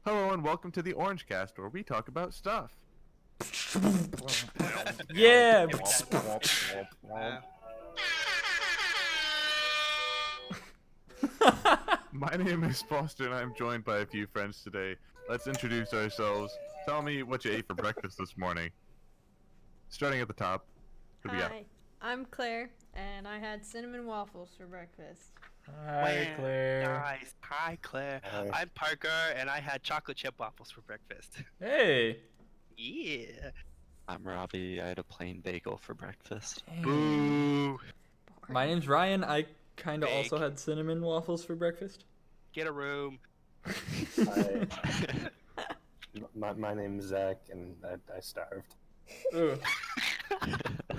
Hello and welcome to the OrangeCast, where we talk about stuff. Yeah. My name is Foster and I'm joined by a few friends today. Let's introduce ourselves. Tell me what you ate for breakfast this morning. Starting at the top. Who we got? Hi, I'm Claire, and I had cinnamon waffles for breakfast. Hi, Claire. Nice. Hi, Claire. Hi. I'm Parker, and I had chocolate chip waffles for breakfast. Hey. Yeah. I'm Robbie. I had a plain bagel for breakfast. Boo. My name's Ryan. I kind of Fake. also had cinnamon waffles for breakfast. Get a room. Hi. my name's Zach, and I starved. Ooh.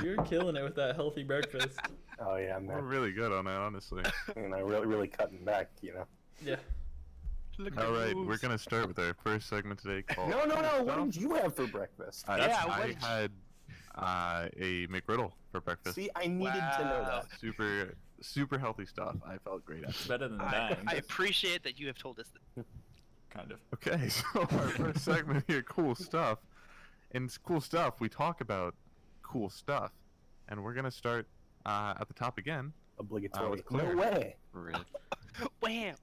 You're killing it with that healthy breakfast. Oh yeah, We're man. really good on that, honestly. And I really cutting back, Yeah. Alright, we're gonna start with our first segment today called... No. What Stuff. did you have for breakfast? I had a McGriddle for breakfast. See, I needed to know Wow. that. Super healthy stuff. I felt great It's after. better than I dying. appreciate that you have told us that. Kind of. Okay, so our first segment here, cool stuff. In cool stuff, we talk about cool stuff. And we're gonna start at the top again. Obligatory. with Claire. No way. Really? Wham!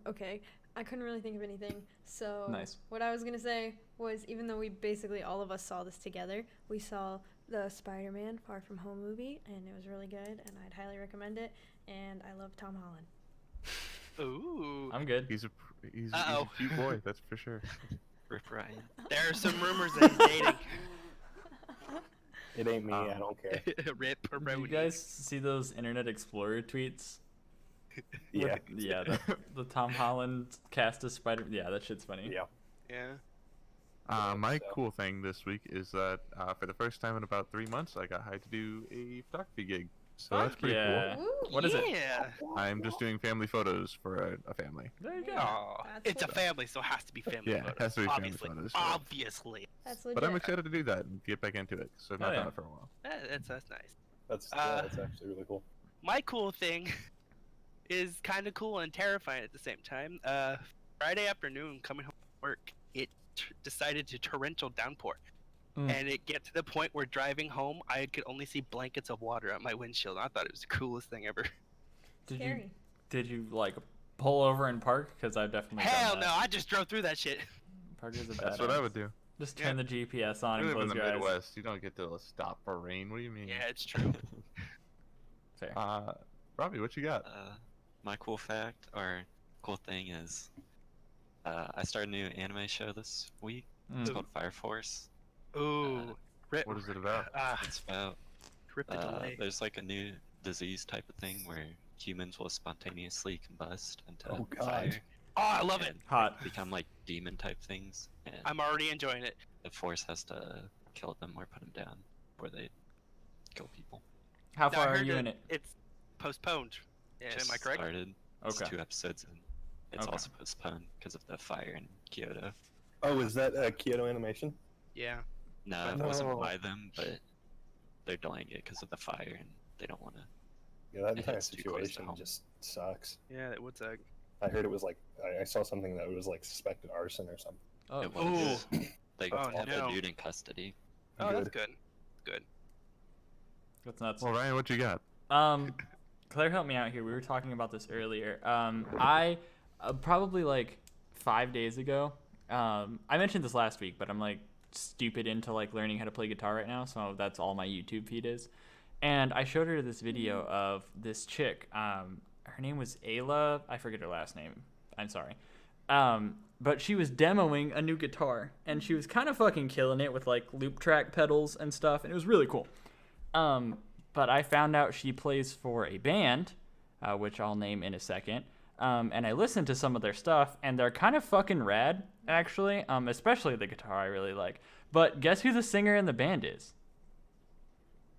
Okay. I couldn't really think of anything. So, Nice. what I was going to say was, even though we basically all of us saw this together, we saw the Spider-Man Far From Home movie, and it was really good, and I'd highly recommend it, and I love Tom Holland. Ooh. I'm good. He's a Uh-oh. cute boy, that's for sure. Rip Ryan. There are some rumors that he's dating. It ain't me. I don't care. Rip Did you Rody. guys see those Internet Explorer tweets? Yeah. Yeah, the Tom Holland cast as Spider. Yeah, that shit's funny. Yeah. Yeah. My So- cool thing this week is that for the first time in about 3 months, I got hired to do a photography gig. So that's pretty Yeah. Woo! What is it? Yeah. cool. I'm just doing family photos for a family. There you go. Aw. That's It's a what- family, so it has to be family Yeah, it photos. has to be family obviously. photos. Obviously. That's legit. But I'm excited to do that and get back into it, so I've not Oh, done yeah. it for a while. That's nice. That's actually really cool. My cool thing is kind of cool and terrifying at the same time. Friday afternoon, coming home from work, it decided to torrential downpour. Mm. And it get to the point where driving home, I could only see blankets of water on my windshield. I thought it was the coolest thing ever. Scary. Did you like pull over and park? Because I've definitely Hell done no, that. I just drove through that shit. Parker's a That's what I badass. would do. Just turn the GPS on We and live in close the your eyes. Midwest. You don't get to stop for rain. What do you mean? Yeah, it's true. Fair. Robbie, what you got? My cool fact or cool thing is, I started a new anime show this week. It's Mm. called Fire Force. Ooh, rip. What is it about? It's about Rip the delay. there's like a new disease type of thing where humans will spontaneously combust into Oh, God. fire Oh, I love it. and Hot. become like demon type things, and I'm already enjoying it. the Force has to kill them or put them down before they kill people. How No, I far are heard you that in it? It's postponed. Yeah, Just am I correct? Started. It's Okay. 2 episodes and it's Okay. also postponed because of the fire in Kyoto. Oh, is that Kyoto Animation? Yeah. No, it No. wasn't by them, but they're delaying it because of the fire and they don't want to. Yeah, that It entire hits too close to situation home. just sucks. Yeah, that would suck. I heard it was like I saw something that it was like suspected arson or something. Oh, It was. They Oh, have no. the dude in custody. Oh, that's Good. good. Good. that's nuts. Well, Ryan, what you got? Claire helped me out here. We were talking about this earlier. I probably like 5 days ago. I mentioned this last week, but I'm like stupid into like learning how to play guitar right now, so that's all my YouTube feed is. And I showed her this video of this chick. Her name was Ayla. I forget her last name. I'm sorry. But she was demoing a new guitar, and she was kind of fucking killing it with like loop track pedals and stuff, and it was really cool. But I found out she plays for a band, which I'll name in a second. And I listened to some of their stuff, and they're kind of fucking rad, actually. Especially the guitar I really like. But guess who the singer in the band is?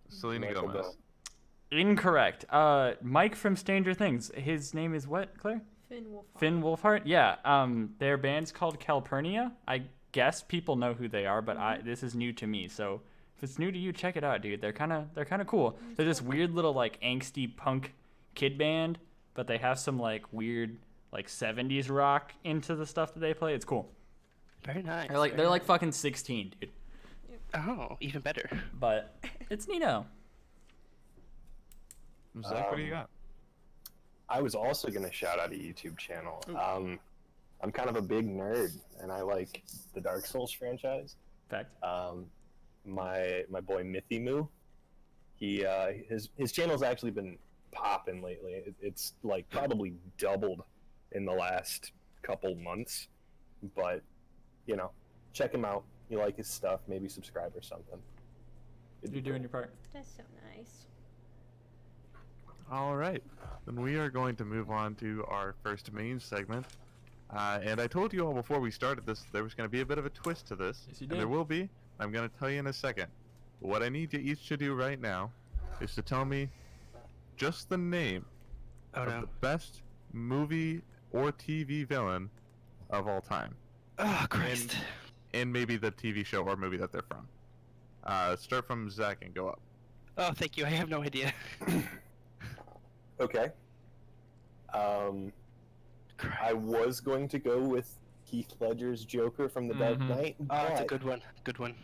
Selena Michael Gomez. Bell. Incorrect. Mike from Stranger Things. His name is what, Claire? Finn Wolfhard. Finn Wolfhard? Yeah. Their band's called Calpurnia. I guess people know who they are, but this is new to me. So if it's new to you, check it out, dude. They're kind of cool. They're this weird little like angsty punk kid band, but they have some like weird like 70s rock into the stuff that they play. It's cool. Very nice. They're like fucking 16, dude. Oh, even better. But it's neato. Zach, what do you got? I was also gonna shout out a YouTube channel. I'm kind of a big nerd, and I like the Dark Souls franchise. Fact. My boy Mythy Moo, his channel's actually been popping lately. It's like probably doubled in the last couple months, but you know, check him out. You like his stuff, maybe subscribe or something. You're doing your part. That's so nice. All right, then we are going to move on to our first main segment. And I told you all before we started this, there was going to be a bit of a twist to this. Yes, you And there did. will be. I'm going to tell you in a second. What I need you each to do right now is to tell me just the name Oh of no. the best movie or TV villain of all time. Oh Christ. And maybe the TV show or movie that they're from. Start from Zach and go up. Oh, thank you. I have no idea. Okay. I was going to go with Heath Ledger's Joker from The Dark Mhm. Knight. Oh, it's a but- good one. Good one.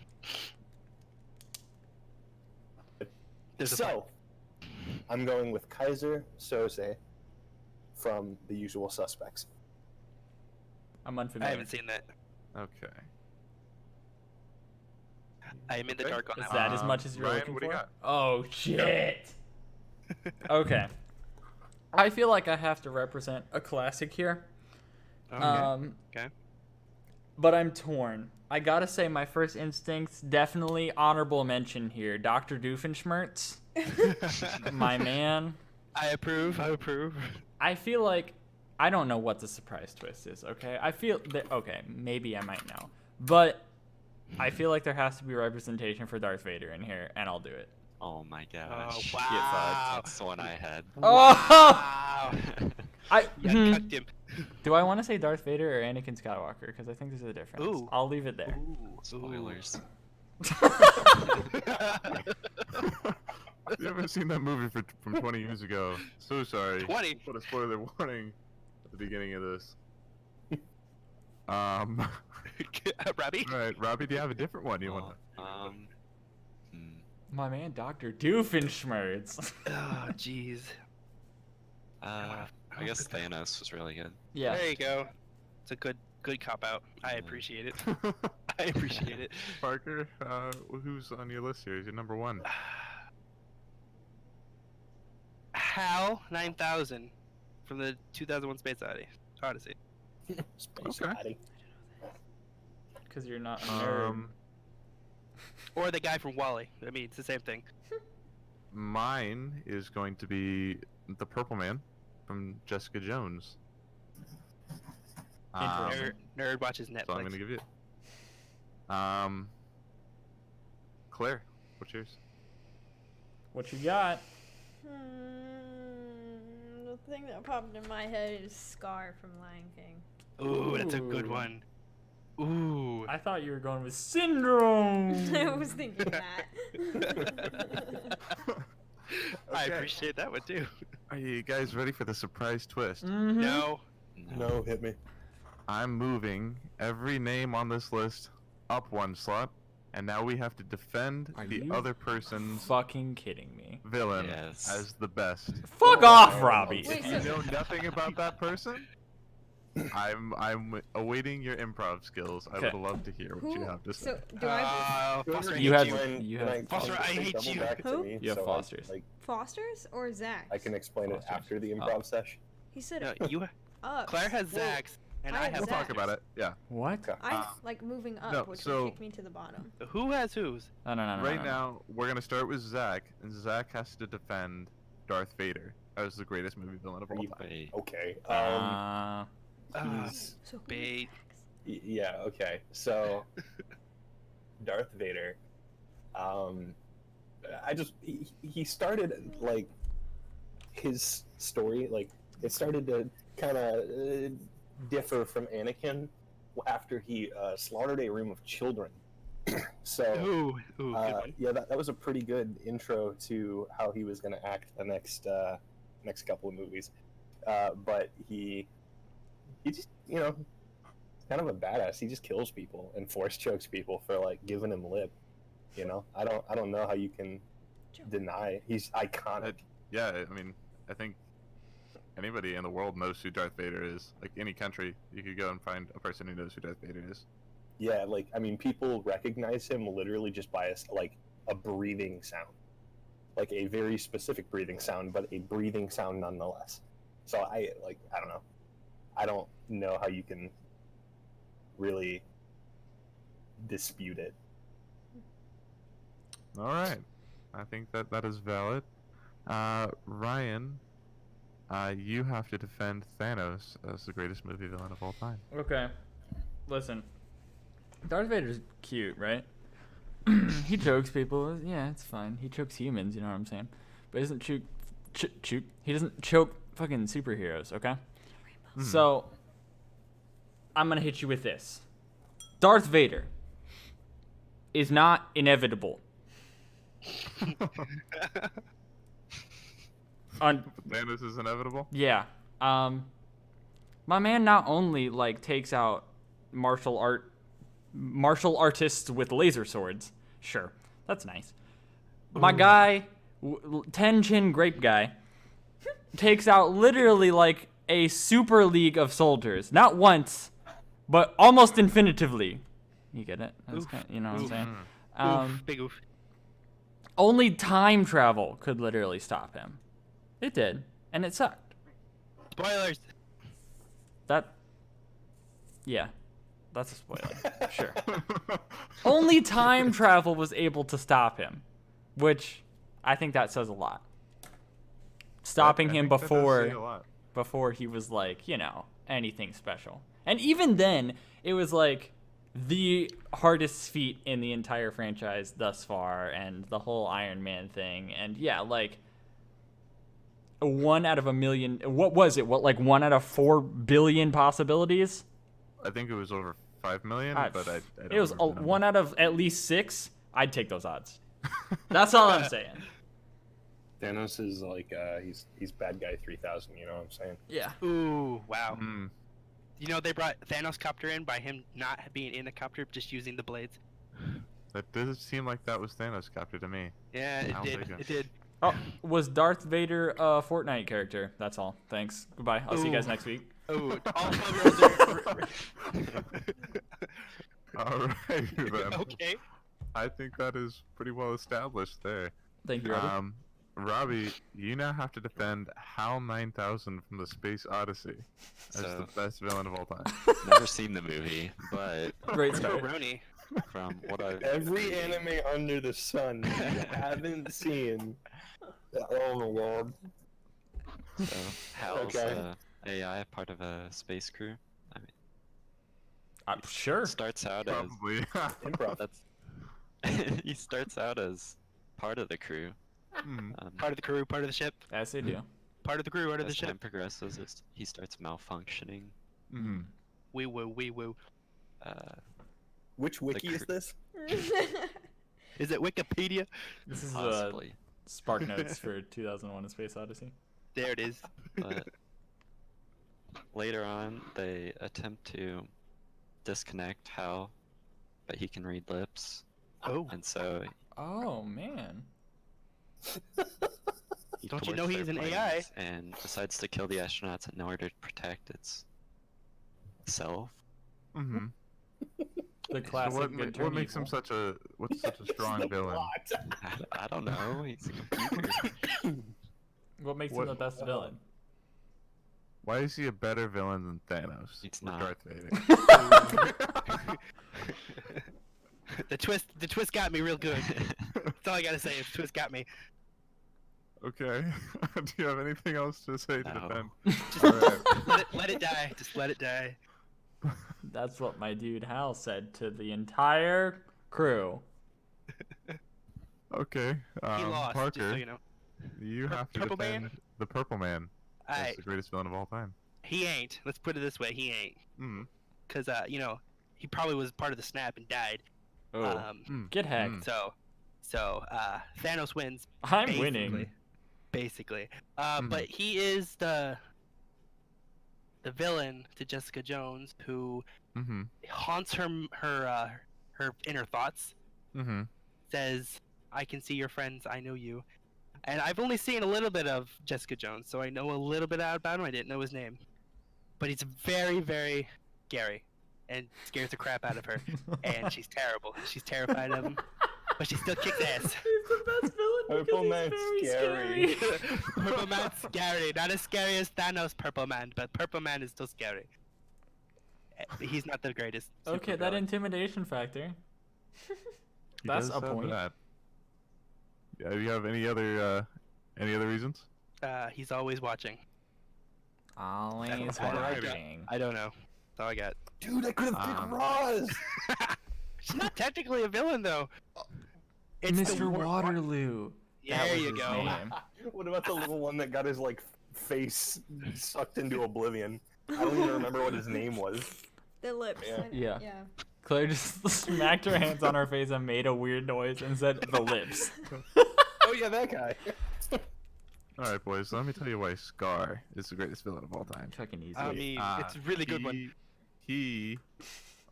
There's a So, I'm going with Kaiser Sose from The Usual Suspects. I'm I unfamiliar. haven't seen that. Okay. I am in the Okay. dark on Is that. that as much as you're Ryan, looking what do for? you got? Oh shit. Okay. I feel like I have to represent a classic here. Okay. Okay. But I'm torn. I gotta say, my first instincts definitely honorable mention here. Dr. Doofenshmirtz, my man. I approve. I approve. I feel like I don't know what the surprise twist is. Okay, I feel that. Okay, maybe I might know, but I feel like there has to be representation for Darth Vader in here, and I'll do it. Oh my gosh. Oh, wow. That's the one I had. Oh, Wow. I You cucked him. do. I want to say Darth Vader or Anakin Skywalker because I think there's a difference. Ooh. I'll leave it there. Ooh. Spoilers. You haven't seen that movie from 20 years ago. So sorry. 20? Put a spoiler warning at the beginning of this. Robbie? Alright, Robbie, do you have a different one you want to... My man, Dr. Doofenshmirtz. Oh, jeez. I guess Thanos was really good. Yeah. There you go. It's a good cop out. I appreciate it. I appreciate it. Parker, who's on your list here? Is your number one? HAL 9000 from the 2001 Space Odyssey. Space Okay. Oddity. Because you're not a nerd. Or the guy from Wally. I mean, it's the same thing. Mine is going to be the Purple Man from Jessica Jones. Interesting. Nerd watches Netflix. So I'm gonna give you. Claire, what's yours? What you got? The thing that popped in my head is Scar from Lion King. Ooh, that's a good Ooh. one. Ooh. I thought you were going with Syndrome. I was thinking that. I Okay. appreciate that one too. Are you guys ready for the surprise twist? Mhm. No. No, hit me. I'm moving every name on this list up one slot, and now we have to defend Are the you other person's Fucking kidding me. villain Yes. as the best. Fuck off, Robbie. Wait, If you know nothing about that person, I'm awaiting your improv skills. I Okay. would love to hear what you have to say. So do I Foster, I You hate have- you. you Can have- Foster, I hate double you. back to Who? me, You have so Fosters. Foster's or Zach's? I can explain it Fosters. after the improv session. He said No, it you. up. Claire has Whoa. Zach's, and I I have have. We'll talk Zach's. about it. Yeah. What? Okay. I like moving up, no, which so- would take me to the bottom. Who has whose? No. Right now, we're gonna start with Zach, and Zach has to defend Darth Vader as the greatest movie villain of all time. Wait. Okay. He's So who Bait. yeah. Okay. So, Darth Vader. He started like his story like it started to kind of differ from Anakin after he slaughtered a room of children. So. Ooh, good one. Yeah, that was a pretty good intro to how he was going to act the next couple of movies. But he he just, kind of a badass. He just kills people and force chokes people for like giving him lip. I don't know how you can deny he's iconic. Yeah, I mean, I think anybody in the world knows who Darth Vader is. Like any country, you could go and find a person who knows who Darth Vader is. Yeah, like I mean, people recognize him literally just by a breathing sound, like a very specific breathing sound, but a breathing sound nonetheless. So I don't know. I don't know how you can really dispute it. All right, I think that is valid. Ryan, you have to defend Thanos as the greatest movie villain of all time. Okay. Listen. Darth Vader's cute, right? He chokes people. Yeah, it's fine. He chokes humans, you know what I'm saying? But he doesn't choke. He doesn't choke fucking superheroes, okay? So, I'm gonna hit you with this. Darth Vader is not inevitable. Thanos is inevitable? Yeah. My man not only like takes out martial artists with laser swords. Sure, that's nice. My guy, Ten Chin Grape guy, takes out literally like a super league of soldiers. Not once, but almost infinitively. You get it? That's kind of, you know what I'm saying? Big oof. Only time travel could literally stop him. It did, and it sucked. Spoilers. Yeah, that's a spoiler. Sure. Only time travel was able to stop him, which I think that says a lot. Stopping him before he was like, anything special. And even then, it was like the hardest feat in the entire franchise thus far, and the whole Iron Man thing, and yeah, like 1 out of a million. What was it? Like 1 out of 4 billion possibilities? I think it was over 5 million, but I don't it was remember the number. 1 out of at least 6. I'd take those odds. That's all I'm saying. Thanos is like he's bad guy 3000. You know what I'm saying? Yeah. Ooh, wow. They brought Thanos copter in by him not being in the copter, just using the blades. That does seem like that was Thanos copter to me. Yeah, it I'll did. take it. It did. Oh, was Darth Vader a Fortnite character? That's all. Thanks. Goodbye. I'll see you guys next week. Oh, all 12-year-olds are... All right, then. Okay. I think that is pretty well established there. Thank you, Robbie. Robbie, you now have to defend HAL 9000 from the Space Odyssey as So- the best villain of all time. Never seen the movie, but Great start. Roni. from what I've Every anime under the sun you haven't seen. Oh my god. So Hal's Okay. AI, part of a space crew. I mean, Sure. starts out as Probably. Improv. he starts out as part of the crew. Part of the crew, part of the ship. As they do. Part of the crew, part of the As time ship. progresses, he starts malfunctioning. Wee woo, wee woo. Which wiki is this? Is it Wikipedia? This is Possibly. Spark Notes for 2001: A Space Odyssey. There it is. But later on, they attempt to disconnect Hal, but he can read lips, Oh. and so Oh man. he Don't you thwarts know their he's an plans AI? and decides to kill the astronauts in order to protect its self. The So classic good turn what makes him evil. such a strong villain? I don't know. He's a computer. What makes him What- the best villain? Why is he a better villain than Thanos? He's or not. Darth Vader. The twist got me real good. That's all I gotta say. The twist got me. Okay. Do you have anything else to say to No. defend? Just Alright. let it die. Just let it die. That's what my dude Hal said to the entire crew. Okay. He lost. Parker, Just so you know. you have to Purple Man? defend the Purple Man as Alright. the greatest villain of all time. He ain't. Let's put it this way. He ain't. Mm. Cause he probably was part of the snap and died. Oh. Mm. Get hacked. So Thanos wins. I'm basically. winning. Basically. But he is the the villain to Jessica Jones, who Mm-hmm. haunts her inner thoughts. Mm-hmm. Says, "I can see your friends. I know you." And I've only seen a little bit of Jessica Jones, so I know a little bit about him. I didn't know his name, but he's very, very scary, and scares the crap out of her. And she's terrible. She's terrified of him, but she still kicks ass. He's the best villain Purple because Man's he's very scary. scary. Purple Man's scary. Not as scary as Thanos' Purple Man, but Purple Man is still scary. He's not the greatest. Okay, that supervillain. intimidation factor. He That's does a have point. that. Yeah, do you have any other reasons? He's always watching. Always Alright. watching. I don't know. That's all I got. Dude, I could have picked Um, Roz. She's not technically a villain though. It's the Mr. wor- Waterloo. That There was you his go. name. What about the little one that got his like face sucked into oblivion? I don't even remember what his name was. The lips. Yeah. Yeah. Yeah. Claire just smacked her hands on her face and made a weird noise and said the lips. Oh yeah, that guy. All right, boys. Let me tell you why Scar is the greatest villain of all time. Fucking easy. I mean, Uh, it's a really good one. He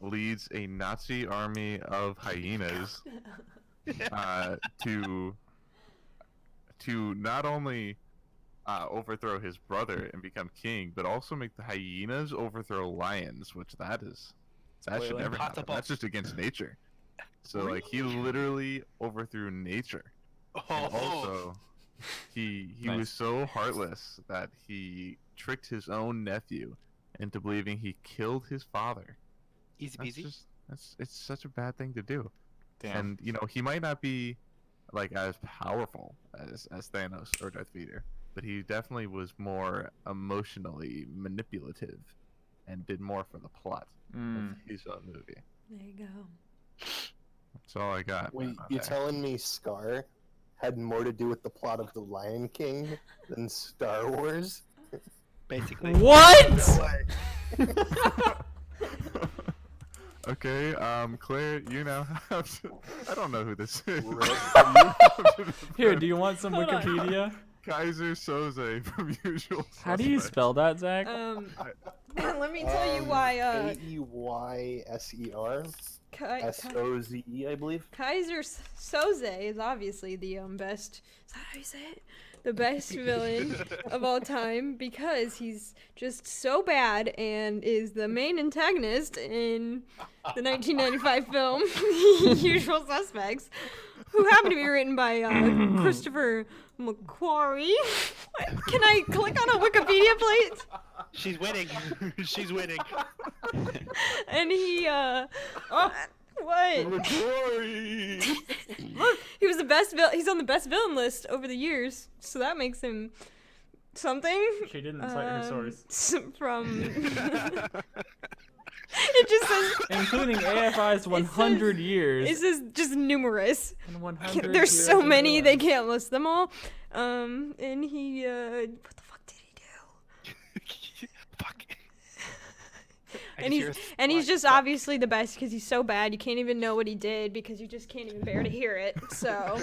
leads a Nazi army of hyenas to not only overthrow his brother and become king, but also make the hyenas overthrow lions, which that should Spoiler. never happen. Possible. That's just against nature. So like he literally overthrew nature. And also, he Nice. was so heartless that he tricked his own nephew into believing he killed his father. Easy That's peasy. just it's such a bad thing to do. Damn. And you know, he might not be like as powerful as Thanos or Darth Vader, but he definitely was more emotionally manipulative and did more for the plot Mm. of his own movie. There you go. That's all I got. Wait, on you there. telling me Scar had more to do with the plot of The Lion King than Star Wars? Basically. What? Okay, Claire, you now have to... I don't know who this is. Here, do you want some Hold on. Wikipedia? Kaiser Soze from Usual How do you Suspects. spell that, Zach? Let me tell you why. Keyser Soze, I believe. Kaiser Soze is obviously the best. Is that how you say it? The best villain of all time because he's just so bad and is the main antagonist in the 1995 film Usual Suspects, who happened to be written by Christopher McQuarrie. Can I click on a Wikipedia, please? She's winning. She's winning. And he what? Macquarie! Look, he was the best he's on the best villain list over the years, so that makes him something. She didn't cite her source. From it just says Including AFI's 100 years. it says just numerous. And 100 There's years so of many they villains. can't list them all. And he what the fuck did he do? Fuck. I And can hear he's a and he's spot. just obviously the best because he's so bad you can't even know what he did because you just can't even bear to hear it. So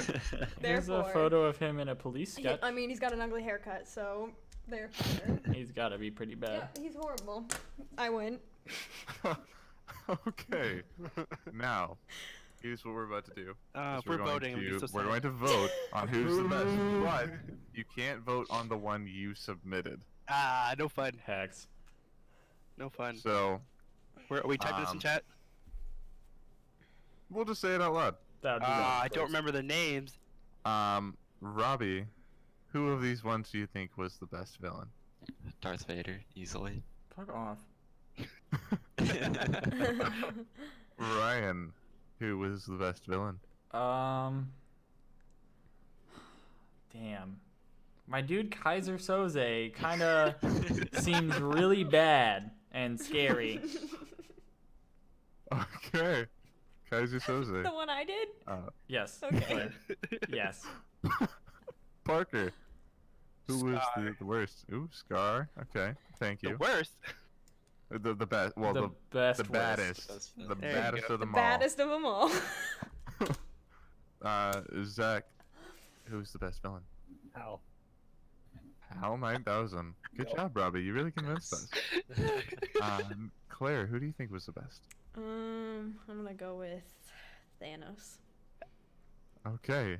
Here's a therefore, photo of him in a police sketch. I mean he's got an ugly haircut, so therefore. He's gotta be pretty bad. Yeah, he's horrible. I win. Okay. Now, here's what we're about to do. If is we're going voting, I'm to, so we're sad. going to vote on who's the best, but you can't vote on the one you submitted. No fun. Hacks. No fun. So, Are we typing this in chat? we'll just say it out loud. That would be I don't remember the names. Robbie, who of these ones do you think was the best villain? Darth Vader, easily. Fuck off. Ryan, who was the best villain? Damn. My dude Kaiser Soze kinda seems really bad and scary. Okay. Kaiser Soze. The one I did? Yes. Okay. Claire. Yes. Parker. Who was Scar. the worst? Ooh, Scar. Okay, thank The you. worst. The best. Well, the best. the worst. baddest. Best The villain. There you baddest go. of The them all. baddest of them all. Zach, who's the best villain? How? HAL 9000. Good Yep. job, Robbie. You really convinced us. Claire, who do you think was the best? I'm gonna go with Thanos. Okay.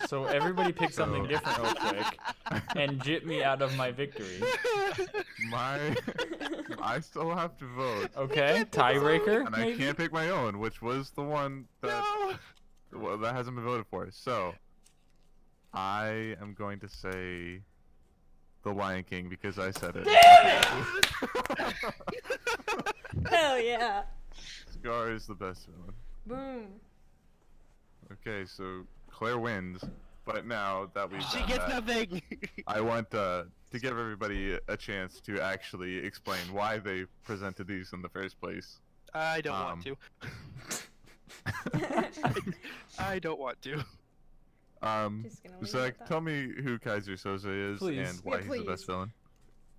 So everybody pick something So- different real quick and jip me out of my victory. I still have to vote, Okay, tiebreaker. and I Maybe? can't pick my own, which was the one that well, that hasn't been voted for. So I am going to say The Lion King because I said it. Hell yeah! Scar is the best villain. Boom. Okay, so Claire wins, but now that we've She done gets that, nothing. I want to give everybody a chance to actually explain why they presented these in the first place. I don't want to. I don't want to. Just gonna leave it Zach, at that. tell me who Kaiser Soze is Please. and why Yeah, he's the please. best villain.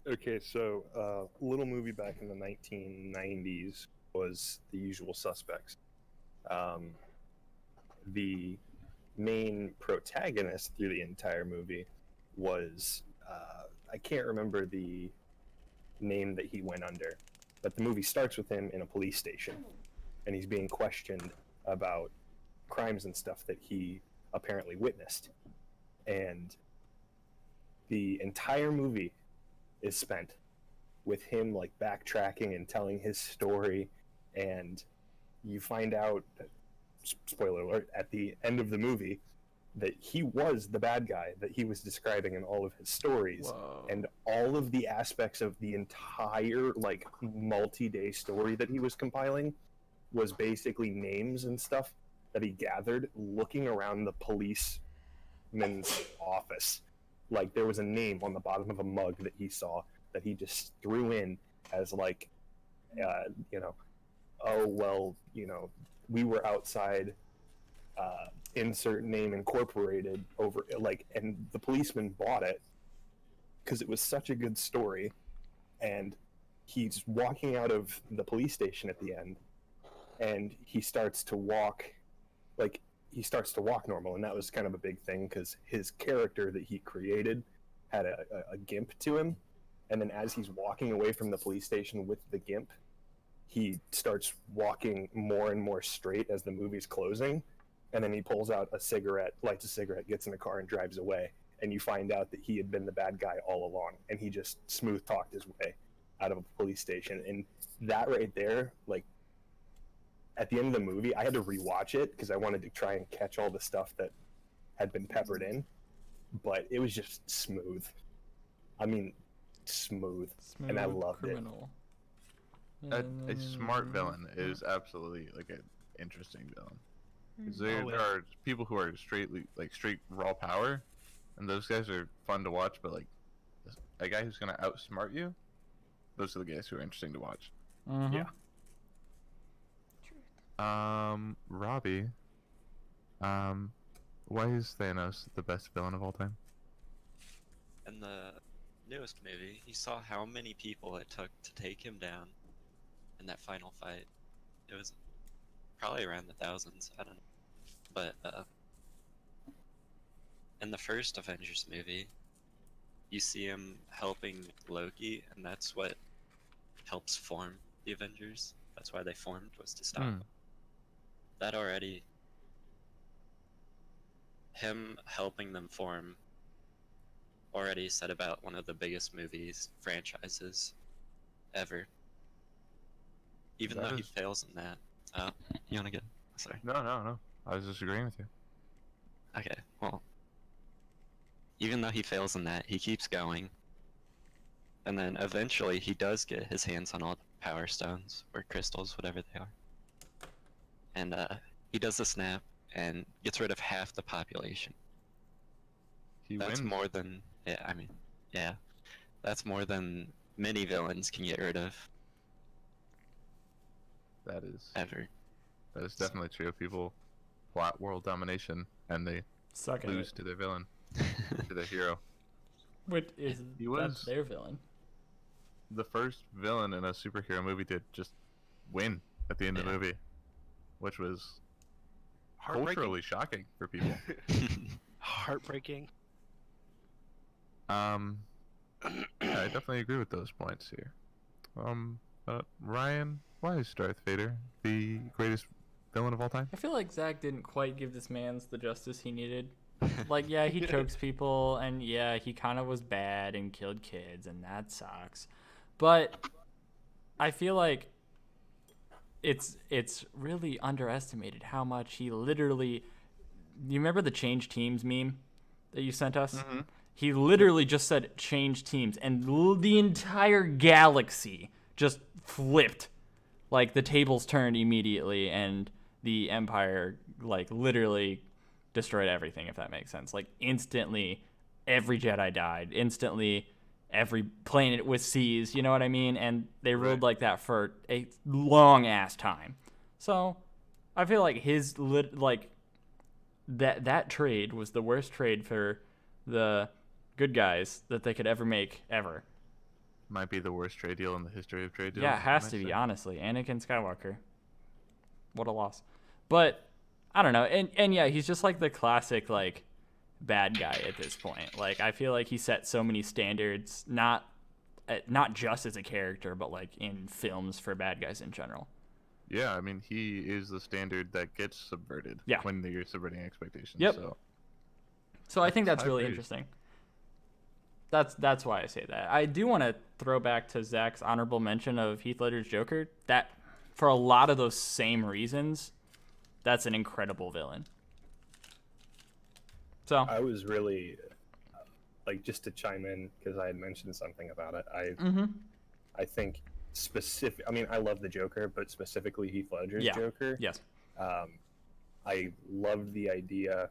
Okay, so little movie back in the 1990s was The Usual Suspects. The main protagonist through the entire movie was I can't remember the name that he went under, but the movie starts with him in a police station, and he's being questioned about crimes and stuff that he apparently witnessed, and the entire movie is spent with him like backtracking and telling his story, and you find out that, spoiler alert, at the end of the movie that he was the bad guy that he was describing in all of his stories. Whoa. And all of the aspects of the entire like multi-day story that he was compiling was basically names and stuff that he gathered looking around the policeman's office. Like there was a name on the bottom of a mug that he saw that he just threw in as like oh well, we were outside insert name incorporated over like, and the policeman bought it because it was such a good story. And he's walking out of the police station at the end, and he starts to walk normal, and that was kind of a big thing because his character that he created had a gimp to him, and then as he's walking away from the police station with the gimp, he starts walking more and more straight as the movie's closing, and then he pulls out a cigarette, lights a cigarette, gets in the car, and drives away. And you find out that he had been the bad guy all along, and he just smooth talked his way out of a police station. And that right there, like, at the end of the movie, I had to rewatch it because I wanted to try and catch all the stuff that had been peppered in, but it was just smooth. I mean, smooth. And I Smooth loved it. criminal. A smart villain is absolutely like an interesting villain. 'Cause there Oh, yeah. are people who are straight raw power, and those guys are fun to watch. But like a guy who's gonna outsmart you, those are the guys who are interesting to watch. Mhm. Yeah. Robbie, why is Thanos the best villain of all time? In the newest movie, you saw how many people it took to take him down in that final fight. It was probably around the thousands, I don't know. But in the first Avengers movie, you see him helping Loki, and that's what helps form the Avengers. That's why they formed, was to stop him. That already, him helping them form, already said about one of the biggest movies franchises ever. Even That though he is- fails in that. You wanna get? Sorry. No. I was just agreeing with you. Okay, well, even though he fails in that, he keeps going. And then eventually he does get his hands on all the power stones, or crystals, whatever they are. And he does the snap and gets rid of half the population. He That's wins. more than, yeah. That's more than many villains can get rid of, That is ever. definitely true. People plot world domination and they Suck at lose it. to their villain, to their hero. Which is He that's was- their villain. The first villain in a superhero movie to just win at the end of the Yeah. movie, which was Heartbreaking. culturally shocking for people. Heartbreaking. Yeah, I definitely agree with those points here. Ryan, why is Darth Vader the greatest villain of all time? I feel like Zach didn't quite give this man's the justice he needed. Like, yeah, he chokes people, and yeah, he kind of was bad and killed kids, and that sucks. But I feel like it's really underestimated how much he literally. You remember the change teams meme that you sent us? Mm-hmm. He literally just said change teams, and the entire galaxy just flipped. Like, the tables turned immediately, and the Empire, like, literally destroyed everything, if that makes sense. Like, instantly, every Jedi died. Instantly, every planet was seized, you know what I mean? And they ruled like that for a long-ass time. So, I feel like that trade was the worst trade for the good guys that they could ever make, ever. Might be the worst trade deal in the history of trade deals. Yeah, it has to be, honestly. Anakin Skywalker. What a loss. But I don't know. And yeah, he's just like the classic like bad guy at this point. Like, I feel like he set so many standards, not just as a character, but like in films for bad guys in general. Yeah, I mean, he is the standard that gets subverted Yeah. when you're subverting expectations. Yep. So I think that's high really praise. interesting. That's why I say that. I do want to throw back to Zach's honorable mention of Heath Ledger's Joker. That, for a lot of those same reasons, that's an incredible villain. So I was really like, just to chime in because I had mentioned something about it. I think I mean, I love the Joker, but specifically Heath Ledger's Joker. yes, I loved the idea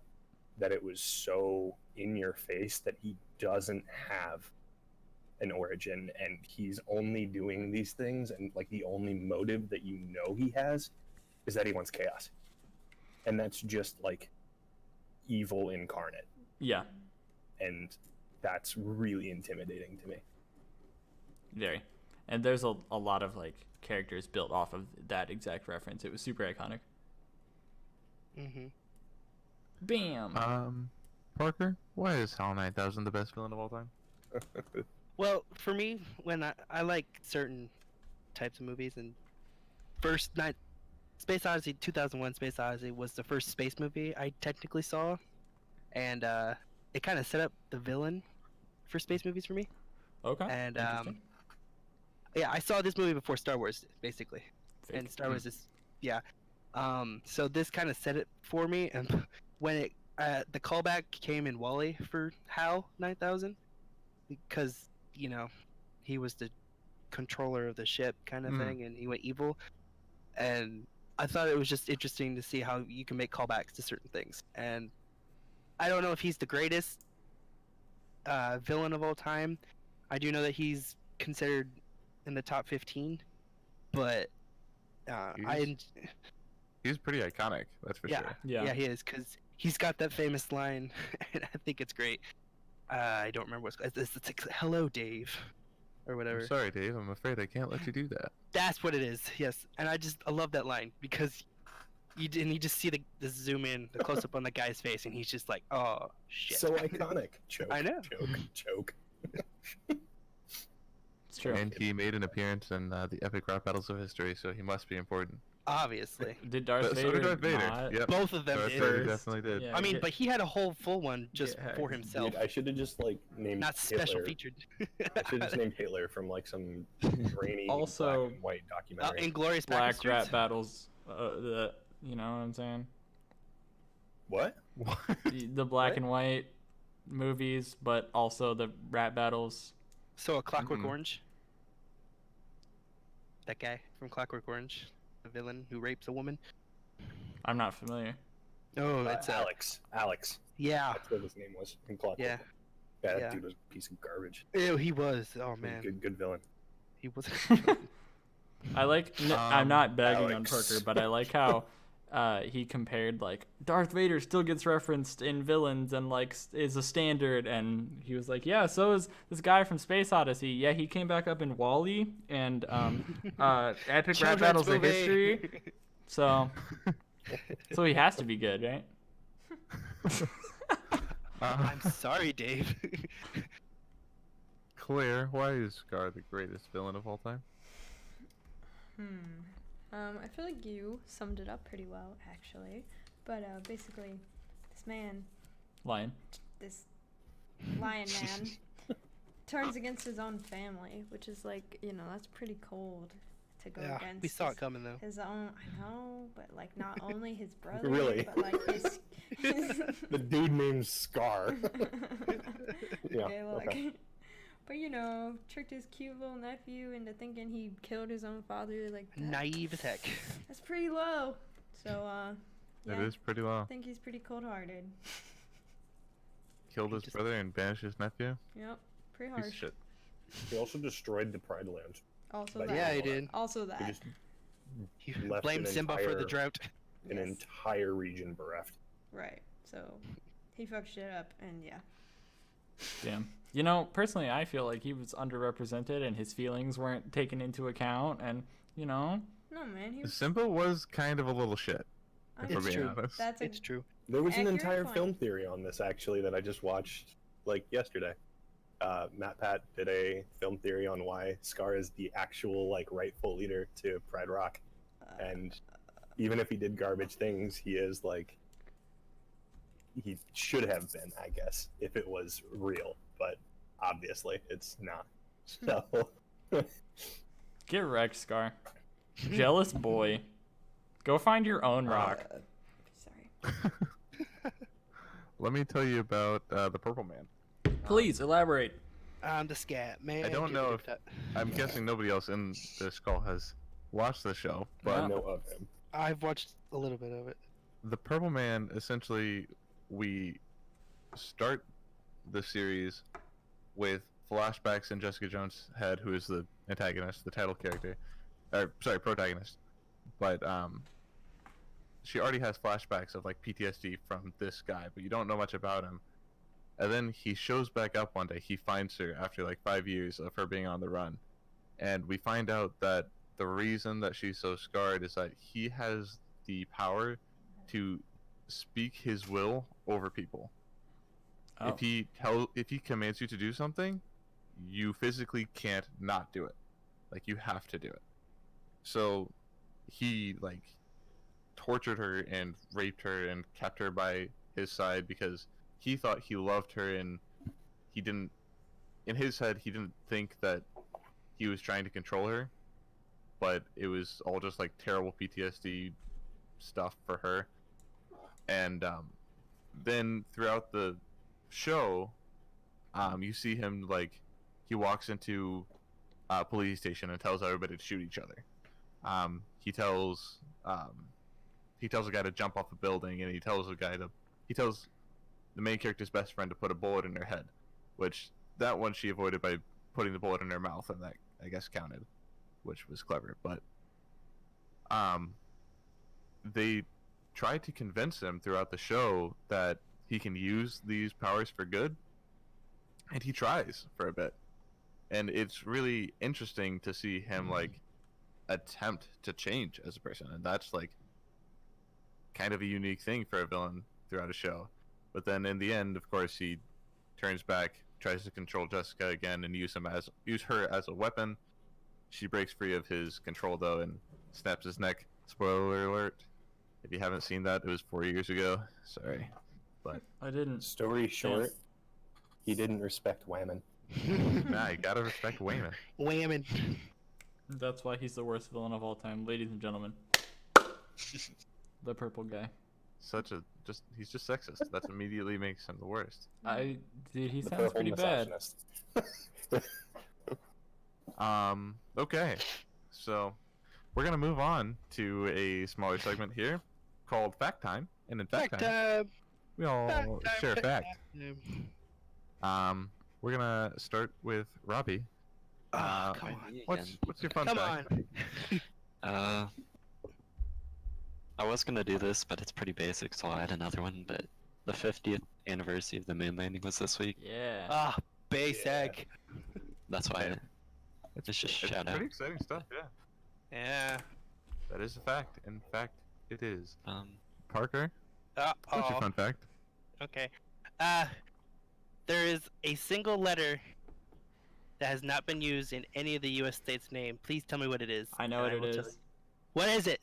that it was so in your face that he doesn't have an origin and he's only doing these things, and like the only motive that you know he has is that he wants chaos. And that's just like evil incarnate. yeah, And that's really intimidating to me. very. And there's a lot of like characters built off of that exact reference. It was super iconic. Mm-hmm. Bam. Parker, why is HAL 9000 the best villain of all time? Well, for me, when I like certain types of movies, and Space Odyssey 2001 Space Odyssey was the first space movie I technically saw, and it kind of set up the villain for space movies for me. Okay. And Interesting. yeah, I saw this movie before Star Wars, basically. Fake. And Star Wars is so this kind of set it for me, and when the callback came in Wally for HAL 9000, because he was the controller of the ship kind of thing, and he went evil, and I thought it was just interesting to see how you can make callbacks to certain things. And I don't know if he's the greatest villain of all time. I do know that he's considered in the top 15, but He's pretty iconic, that's for sure. Yeah. he is, because he's got that famous line, and I think it's great. I don't remember it's like, "Hello, Dave," or whatever. I'm sorry, Dave. I'm afraid I can't let you do that. That's what it is. Yes, and I love that line because you just see the zoom in, the close up on the guy's face, and he's just like, "Oh shit." So iconic. Choke. I know. Choke. It's true. And he made an appearance in the epic rap battles of history, so he must be important. Obviously, Did Darth So Vader? did Darth Vader. Not? Yep. both of them Darth did. Vader definitely did. Yeah, I mean, but he had a whole full one just Yeah, for himself, Dude, I should have just like named not special Hitler. featured. I should have just named Hitler from like some grainy Also, black and white documentary. Inglorious Black Bastards. rap battles. You know what I'm saying? What? The black What? and white movies, but also the rap battles. So, A Clockwork Mhm. Orange. That guy from Clockwork Orange, the villain who rapes a woman. I'm not familiar. Oh, it's Alex. Alex. Yeah. That's what his name was in Clockwork. Yeah. That Yeah. dude was a piece of garbage. Ew, he was. Oh man, Good villain. he was. I like. I'm not bagging on Alex. Parker, but I like how he compared like Darth Vader still gets referenced in villains and like is a standard, and he was like, yeah, so is this guy from Space Odyssey. Yeah, he came back up in Wall-E and epic rap Children's battles of movie. history. So he has to be good, right? I'm sorry, Dave. Claire, why is Scar the greatest villain of all time? I feel like you summed it up pretty well, actually. But basically, this man, Lion. this lion man, turns against his own family, which is like, that's pretty cold to go Yeah, against. we saw it coming though. His own, I know, but like not only his brother, Really? but like his. The dude named Scar. Yeah. Okay, look. Okay. But tricked his cute little nephew into thinking he killed his own father. Like that. Naive as heck. That's pretty low. So yeah, It is pretty I low. think he's pretty cold-hearted. Killed his just- brother and banished his nephew. Yep, pretty Piece of harsh. shit. He also destroyed the Pride Lands. Also But that. Yeah, he did. Also He that. just He left blamed an Simba for the entire- drought. an Yes. entire region bereft. Right. So he fucked shit up, and yeah. Damn. Personally, I feel like he was underrepresented and his feelings weren't taken into account. And, No, man, he was. Simba was kind of a little shit, I if mean, we're being true. honest. That's a It's true. There was an Accurate entire point. film theory on this actually that I just watched like yesterday. Matt Pat did a film theory on why Scar is the actual like rightful leader to Pride Rock, and even if he did garbage things, he is like he should have been, I guess, if it was real. But obviously, it's not. So get wrecked, Scar. Jealous boy. Go find your own rock. Sorry. Let me tell you about the Purple Man. Please elaborate. I'm the scat man. I don't know if I'm guessing nobody else in this call has watched the show, I but Yeah. know of him. I've watched a little bit of it. the Purple Man, essentially, we start the series with flashbacks in Jessica Jones' head, who is the antagonist, the title character, or sorry, protagonist. But she already has flashbacks of like PTSD from this guy, but you don't know much about him. And then he shows back up one day. He finds her after like 5 years of her being on the run, and we find out that the reason that she's so scarred is that he has the power to speak his will over people. Oh. If he commands you to do something, you physically can't not do it. Like you have to do it. So he like tortured her and raped her and kept her by his side because he thought he loved her, and he didn't, in his head, he didn't think that he was trying to control her, but it was all just like terrible PTSD stuff for her. And then throughout the show, you see him like he walks into a police station and tells everybody to shoot each other. He tells a guy to jump off a building, and he tells the main character's best friend to put a bullet in her head, which that one she avoided by putting the bullet in her mouth, and that I guess counted, which was clever. But they tried to convince him throughout the show that he can use these powers for good, and he tries for a bit, and it's really interesting to see him like attempt to change as a person, and that's like kind of a unique thing for a villain throughout a show. But then in the end, of course, he turns back, tries to control Jessica again, and use her as a weapon. She breaks free of his control though, and snaps his neck. Spoiler alert! If you haven't seen that, it was 4 years ago. Sorry, but I didn't. Story short, he didn't respect Whammon. nah, you gotta respect Wayman. Whammon. That's why he's the worst villain of all time, ladies and gentlemen. The purple guy. He's just sexist. That immediately makes him the worst. He The sounds purple pretty bad. misogynist. Okay, so we're gonna move on to a smaller segment here called Fact Time, and in Fact Fact Time, time. we all Fact time, share a fact. time. We're gonna start with Robbie. Oh, come on. Me What's again. your fun Come fact? on. I was gonna do this, but it's pretty basic, so I'll add another one. But the 50th anniversary of the moon landing was this week. Yeah. Ah, basic. That's why Yeah. it's just It's shout out. pretty exciting stuff. Yeah, Yeah. that is a fact. In fact, it is. Um, Parker, what's your Oh, fun fact? okay. There is a single letter that has not been used in any of the U.S. states' name. Please tell me what it is. I know and what it will tell is. you. What is it?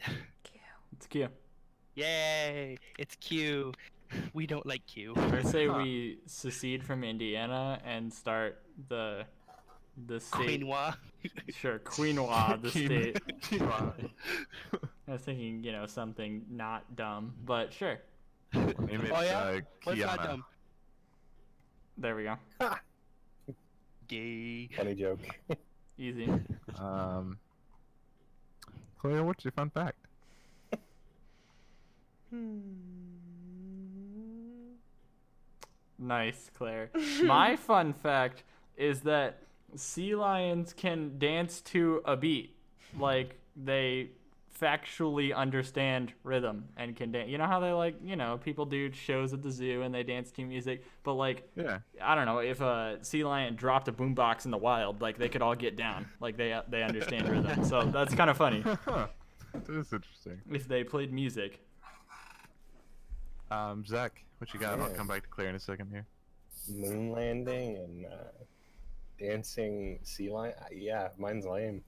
It's Q. Yay! It's Q. We don't like Q. I say Huh. we secede from Indiana and start the state. Quinoa. Sure, Quinoa, the state. Quinoa. I was thinking, something not dumb, but sure. Name it Oh, yeah? What's not Kiana. dumb? There we go. Gay. Funny joke. Easy. Claire, what's your fun fact? Nice, Claire. My fun fact is that sea lions can dance to a beat. Like, they factually understand rhythm and can dance. You know how they, people do shows at the zoo and they dance to music, but, Yeah. I don't know, if a sea lion dropped a boombox in the wild, they could all get down. They understand rhythm. So that's kind of funny Huh. That is interesting. if they played music. Zach, what you got? I'll Yeah. come back to Claire in a second here. Moon landing and dancing sea lion. Yeah, mine's lame.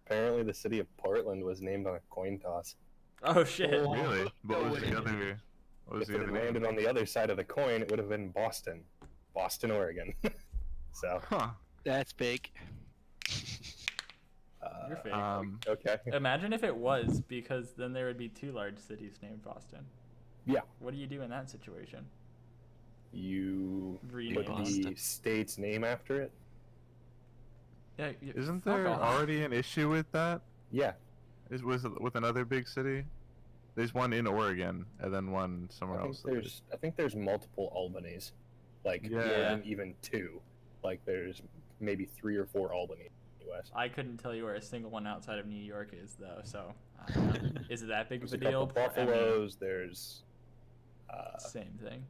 Apparently, the city of Portland was named on a coin toss. Oh, shit. Oh. Really? What no was way. the other? What was If the it other had landed name? on the other side of the coin, it would have been Boston, Oregon. So, Huh. That's big. You're fake. okay. Imagine if it was, because then there would be two large cities named Boston. Yeah. What do you do in that situation? You Rename put them. the Boston. state's name after it? Yeah, Isn't fuck there off. already an issue with that? Yeah. Is with another big city? There's one in Oregon and then one somewhere else. I think there's multiple Albanys. Like more Yeah. than even two. Like there's maybe 3 or 4 Albany in the US. I couldn't tell you where a single one outside of New York is, though. So, I don't know. Is it that big of There's a a deal? couple I mean, Buffaloes, there's same thing.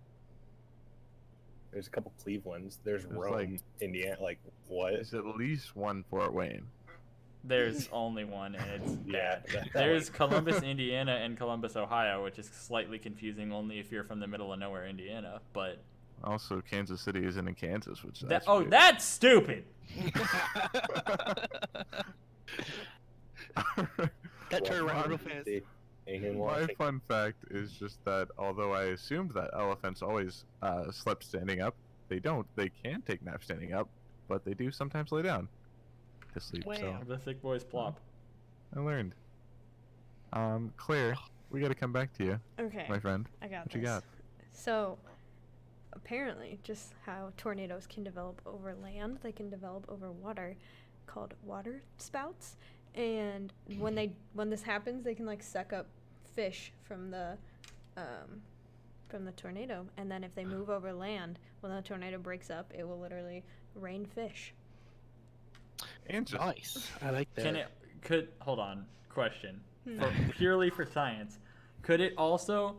there's a couple Clevelands, there's There's, Rome, like- Indiana, like what? There's at least one Fort Wayne. There's only one, and it's Yeah, bad. that There's one. Columbus, Indiana, and Columbus, Ohio, which is slightly confusing only if you're from the middle of nowhere, Indiana. But Also, Kansas City isn't in Kansas, which that that's stupid. That turned around real Washington, fast. D.C., in My Washington. fun fact is just that although I assumed that elephants always slept standing up, they don't. They can take naps standing up, but they do sometimes lay down to sleep. So Wow. The thick boys plop. I learned. Claire, we got to come back to you, Okay, my friend. I got What this. you got? So, apparently, just how tornadoes can develop over land, they can develop over water, called water spouts. And when this happens, they can suck up fish from the tornado. And then if they move over land, when the tornado breaks up, it will literally rain fish. Answer. Nice. I like that. Hold on, question. Hmm. Purely for science, could it also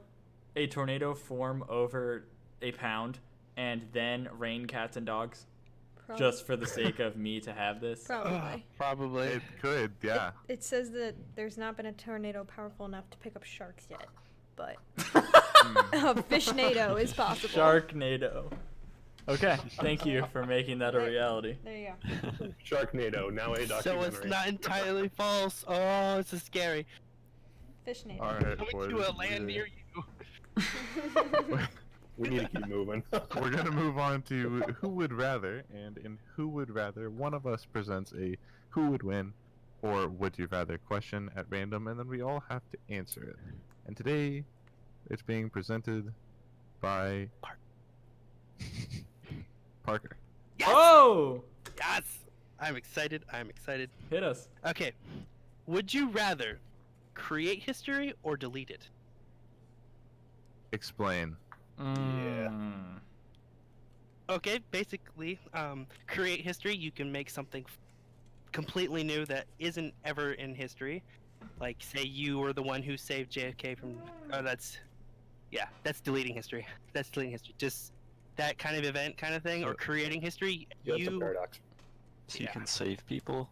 a tornado form over a pound and then rain cats and dogs? Just for the sake of me to have this? Probably. Probably. It could, yeah. It says that there's not been a tornado powerful enough to pick up sharks yet, but a fishnado is possible. Sharknado. Okay, thank you for making that a reality. There you go. Sharknado, now a So documentary. it's not entirely false. Oh, this is scary. Fishnado. All right, Coming boys. to a land near you. We need to keep moving. We're gonna move on to Who Would Rather, and in Who Would Rather, one of us presents a Who Would Win or Would You Rather question at random, and then we all have to answer it. And today, it's being presented by Parker. Yes! Oh! Yes! I'm excited. I'm excited. Hit us. Okay. Would you rather create history or delete it? Explain. Mm. Okay, basically, create history. You can make something completely new that isn't ever in history. Like, say you were the one who saved JFK from. Oh, that's deleting history. That's deleting history. Just that kind of event, kind of thing, or So- creating history. Yeah, it's a paradox. So you Yeah. can save people.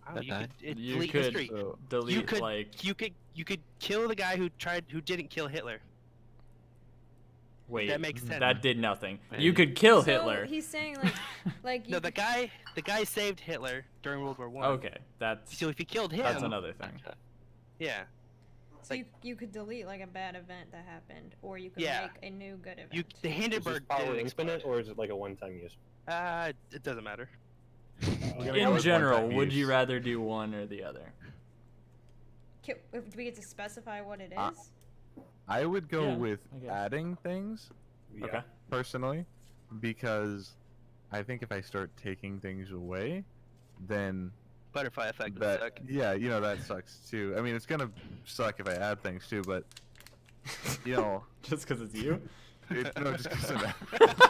Oh, that you could You delete could history. So, delete You could like you could kill the guy who didn't kill Hitler. Wait, That makes sense. that did nothing. Wait. You could kill So Hitler. he's saying like you No, the guy saved Hitler during World War One. Okay, that's So if you killed him, that's another thing. Okay. yeah, so you could delete like a bad event that happened, or you could Yeah. make a new good event. the Is this Hindenburg power didn't infinite, explode. or is it like a one-time use? It doesn't matter. We're gonna go In with general, one-time would you use. rather do one or the other? Do we get to specify what it is? Uh, I would go Yeah, with I guess. adding things Yeah. Okay. personally, because I think if I start taking things away, then Butterfly effect would that suck. yeah, that sucks too. I mean, it's gonna suck if I add things too, but you know, Just because it's you? no, just because of that,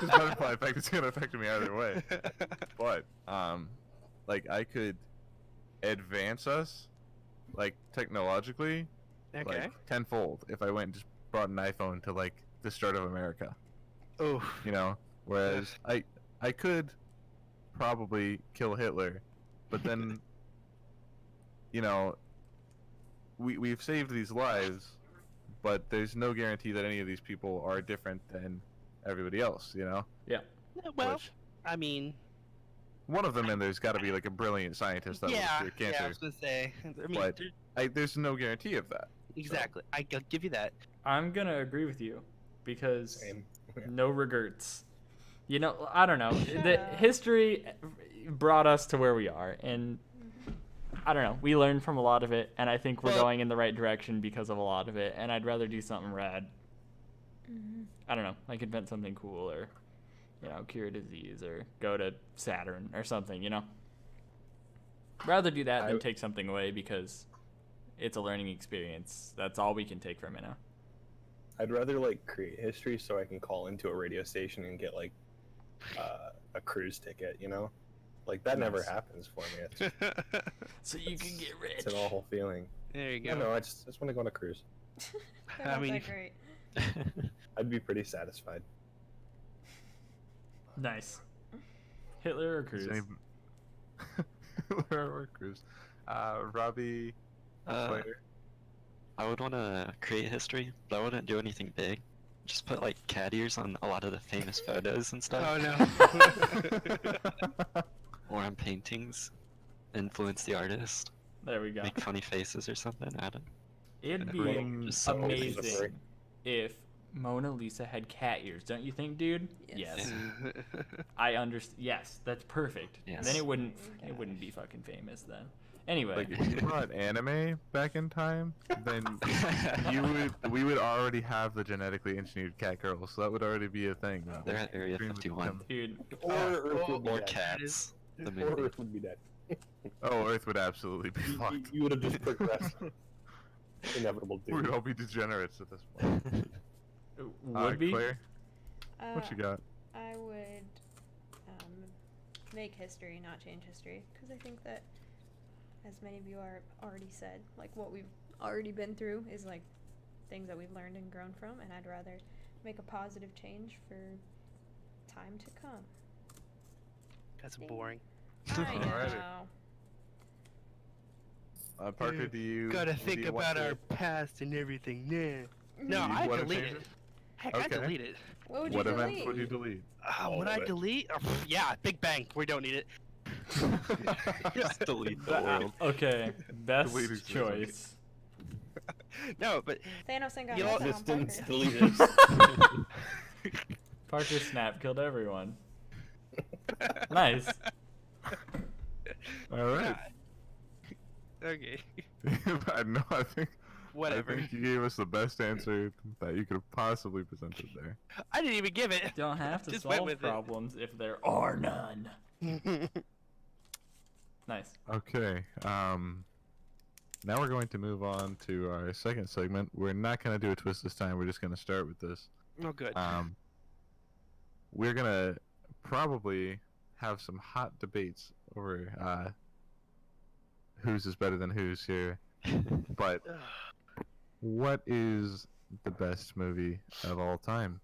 butterfly effect, it's gonna affect me either way. But like I could advance us, like technologically, Okay. like tenfold if I went and just brought an iPhone to like the start of America. Oh. You know, whereas I could probably kill Hitler, but then you know we've saved these lives, but there's no guarantee that any of these people are different than everybody else, you know. Well, Which, I mean, one of them, and there's got to be like a brilliant scientist that will yeah, cure yeah. I cancer. was gonna say. I mean, But- There's no guarantee of that. exactly. I'll give you that. I'm gonna agree with you because Same. no regrets. You know, I don't know. Shut The up. history brought us to where we are, and I don't know. We learned from a lot of it, and I think we're Well- going in the right direction because of a lot of it. And I'd rather do something rad. Mhm. I don't know, like invent something cool, or cure a disease, or go to Saturn or something. Rather do that than I- take something away because it's a learning experience. That's all we can take from it now. I'd rather like create history so I can call into a radio station and get like a cruise ticket, you know? Like that never Nice. happens for me. It's, So you can get rich. it's an awful feeling. There you I go. know. I just want to go on a cruise. They're I not mean, that great. I'd be pretty satisfied. Nice. Hitler or Cruz? Same. or Cruz. Robbie. Slater. I would want to create history, but I wouldn't do anything big. Just put like cat ears on a lot of the famous photos and stuff, Oh no. or on paintings. Influence the artist. There we go. Make funny faces or something. I don't. It'd be Bring Just so amazing if Mona Lisa had cat ears, don't you think, dude? Yes. I understand. Yes, that's perfect. Yes. Then it wouldn't Oh my be fucking famous then. Anyway, Like if you brought anime back in time, then we would already have the genetically engineered cat girls, so that would already be a thing. They're at Area Dream would 51. become- dude, Or Earth would be Or dead. cats. The Or movie. Earth would be dead. Oh, Earth would absolutely be fucked. You would have just progressed. Inevitable We'd doom. all be degenerates at this point. would be. Claire, what you got? I would make history, not change history, because I think that, as many of you are already said, like what we've already been through is like things that we've learned and grown from, and I'd rather make a positive change for time to come. That's boring. I Alrighty. know. Parker, do you Gotta do think you want about to- our past and everything. Nah. No, you I wanna delete change it. it? Heck, I Okay. delete it. What would you What delete? events would you delete? All Would of I it. delete? Yeah, Big Bang. We don't need it. Just delete the Ba- world. Okay, best Delete existence. choice. No, but Thanos ain't got You know, nothing on Distance, Parker. delete it. Parker Snap killed everyone. Nice. All right. okay. I think Whatever. I think you gave us the best answer that you could have possibly presented there. I didn't even give it. Don't have to Just went solve with it. problems if there are none. Nice. Okay. Now we're going to move on to our second segment. We're not going to do a twist this time. We're just going to start with this. Oh, good. We're going to probably have some hot debates over whose is better than whose here. But what is the best movie of all time?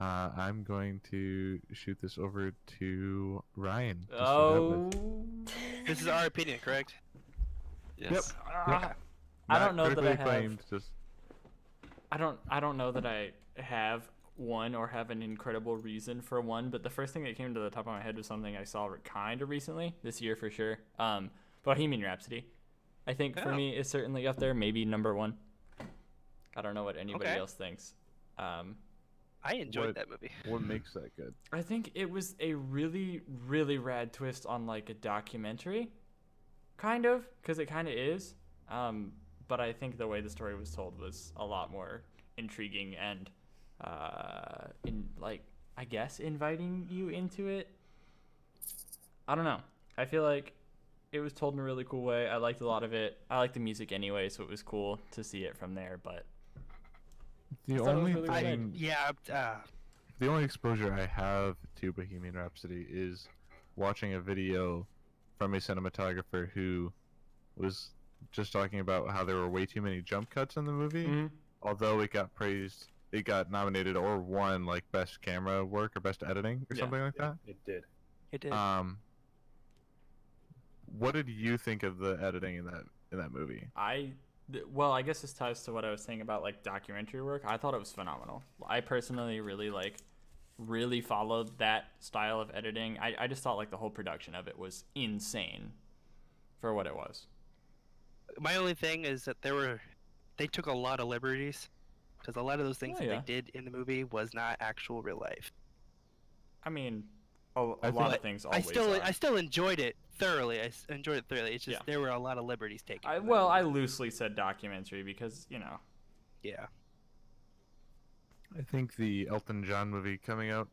I'm going to shoot this over to Ryan. to start out with. Oh. This is our opinion, correct? Yes. I Not don't know that I critically have. acclaimed, just I don't know that I have one or have an incredible reason for one, but the first thing that came to the top of my head was something I saw kind of recently, this year for sure. Bohemian Rhapsody. I think for Oh. me is certainly up there, maybe number one. I don't know what anybody Okay. else thinks. I enjoyed What- that movie. What makes that good? I think it was a really, really rad twist on like a documentary, kind of, because it kind of is. But I think the way the story was told was a lot more intriguing and, I guess inviting you into it. I don't know. I feel like it was told in a really cool way. I liked a lot of it. I like the music anyway, so it was cool to see it from there. But The I thought it was only really well made. thing, Yeah. the only exposure I have to Bohemian Rhapsody is watching a video from a cinematographer who was just talking about how there were way too many jump cuts in the movie. Mhm. Although it got praised, it got nominated or won like best camera work or best editing or Yeah. something like that. It did. It did. What did you think of the editing in that movie? Well, I guess this ties to what I was saying about like documentary work. I thought it was phenomenal. I personally really followed that style of editing. I just thought like the whole production of it was insane for what it was. My only thing is that they took a lot of liberties, because a lot of those things Oh, that yeah. they did in the movie was not actual real life. I mean, a I lot think- of things always I are. still enjoyed it thoroughly. enjoyed it thoroughly. It's just Yeah. there were a lot of liberties taken. in that Well, I movie. loosely said documentary because, Yeah. I think the Elton John movie coming out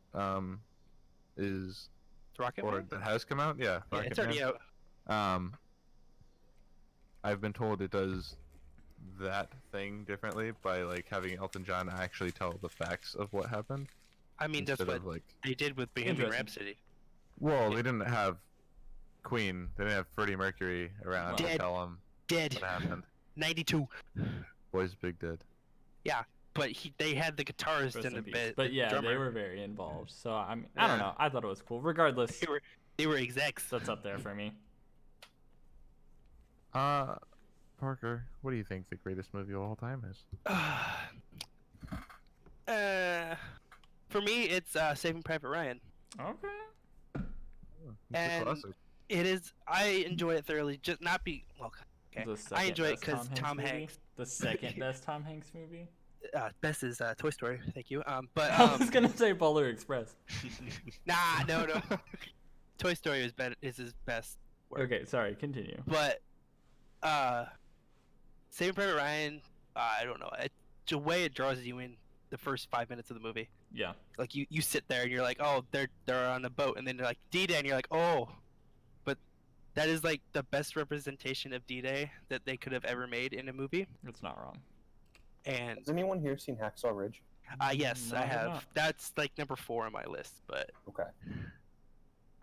is It's Rocket or Man? that has come out. Yeah, Yeah, it's already Rocketman. out. I've been told it does that thing differently by like having Elton John actually tell the facts of what happened I mean, that's instead what of like. they did with Bohemian Interesting. Rhapsody. Well, they didn't have Queen. They didn't have Freddie Mercury around to Dead. tell him Dead. what happened. 92. Boy's Big Dead. But they had the guitarist rest and in the peace. bit. But yeah, drummer. they were very involved. So I mean, I don't Yeah. know. I thought it was cool. Regardless, They were execs. that's up there for me. Parker, what do you think the greatest movie of all time is? For me, it's Saving Private Ryan. Okay. It's a And- classic. It is. I enjoy it thoroughly. Just not be well. Okay. The I second enjoy it best because Tom movie? Hanks. The second best Tom Hanks movie. Best is Toy Story. Thank you. But I was gonna say Polar Express. nah, no. Toy Story is his best work. Okay, sorry. Continue. But Saving Private Ryan, I don't know. The way it draws you in the first 5 minutes of the movie. Yeah. Like you sit there and you're like, oh, they're on a boat, and then they're like D-Day, and you're like, oh. But that is like the best representation of D-Day that they could have ever made in a movie. It's not wrong. And Has anyone here seen Hacksaw Ridge? yes, No, I I have have. not. That's like number 4 on my list. But Okay.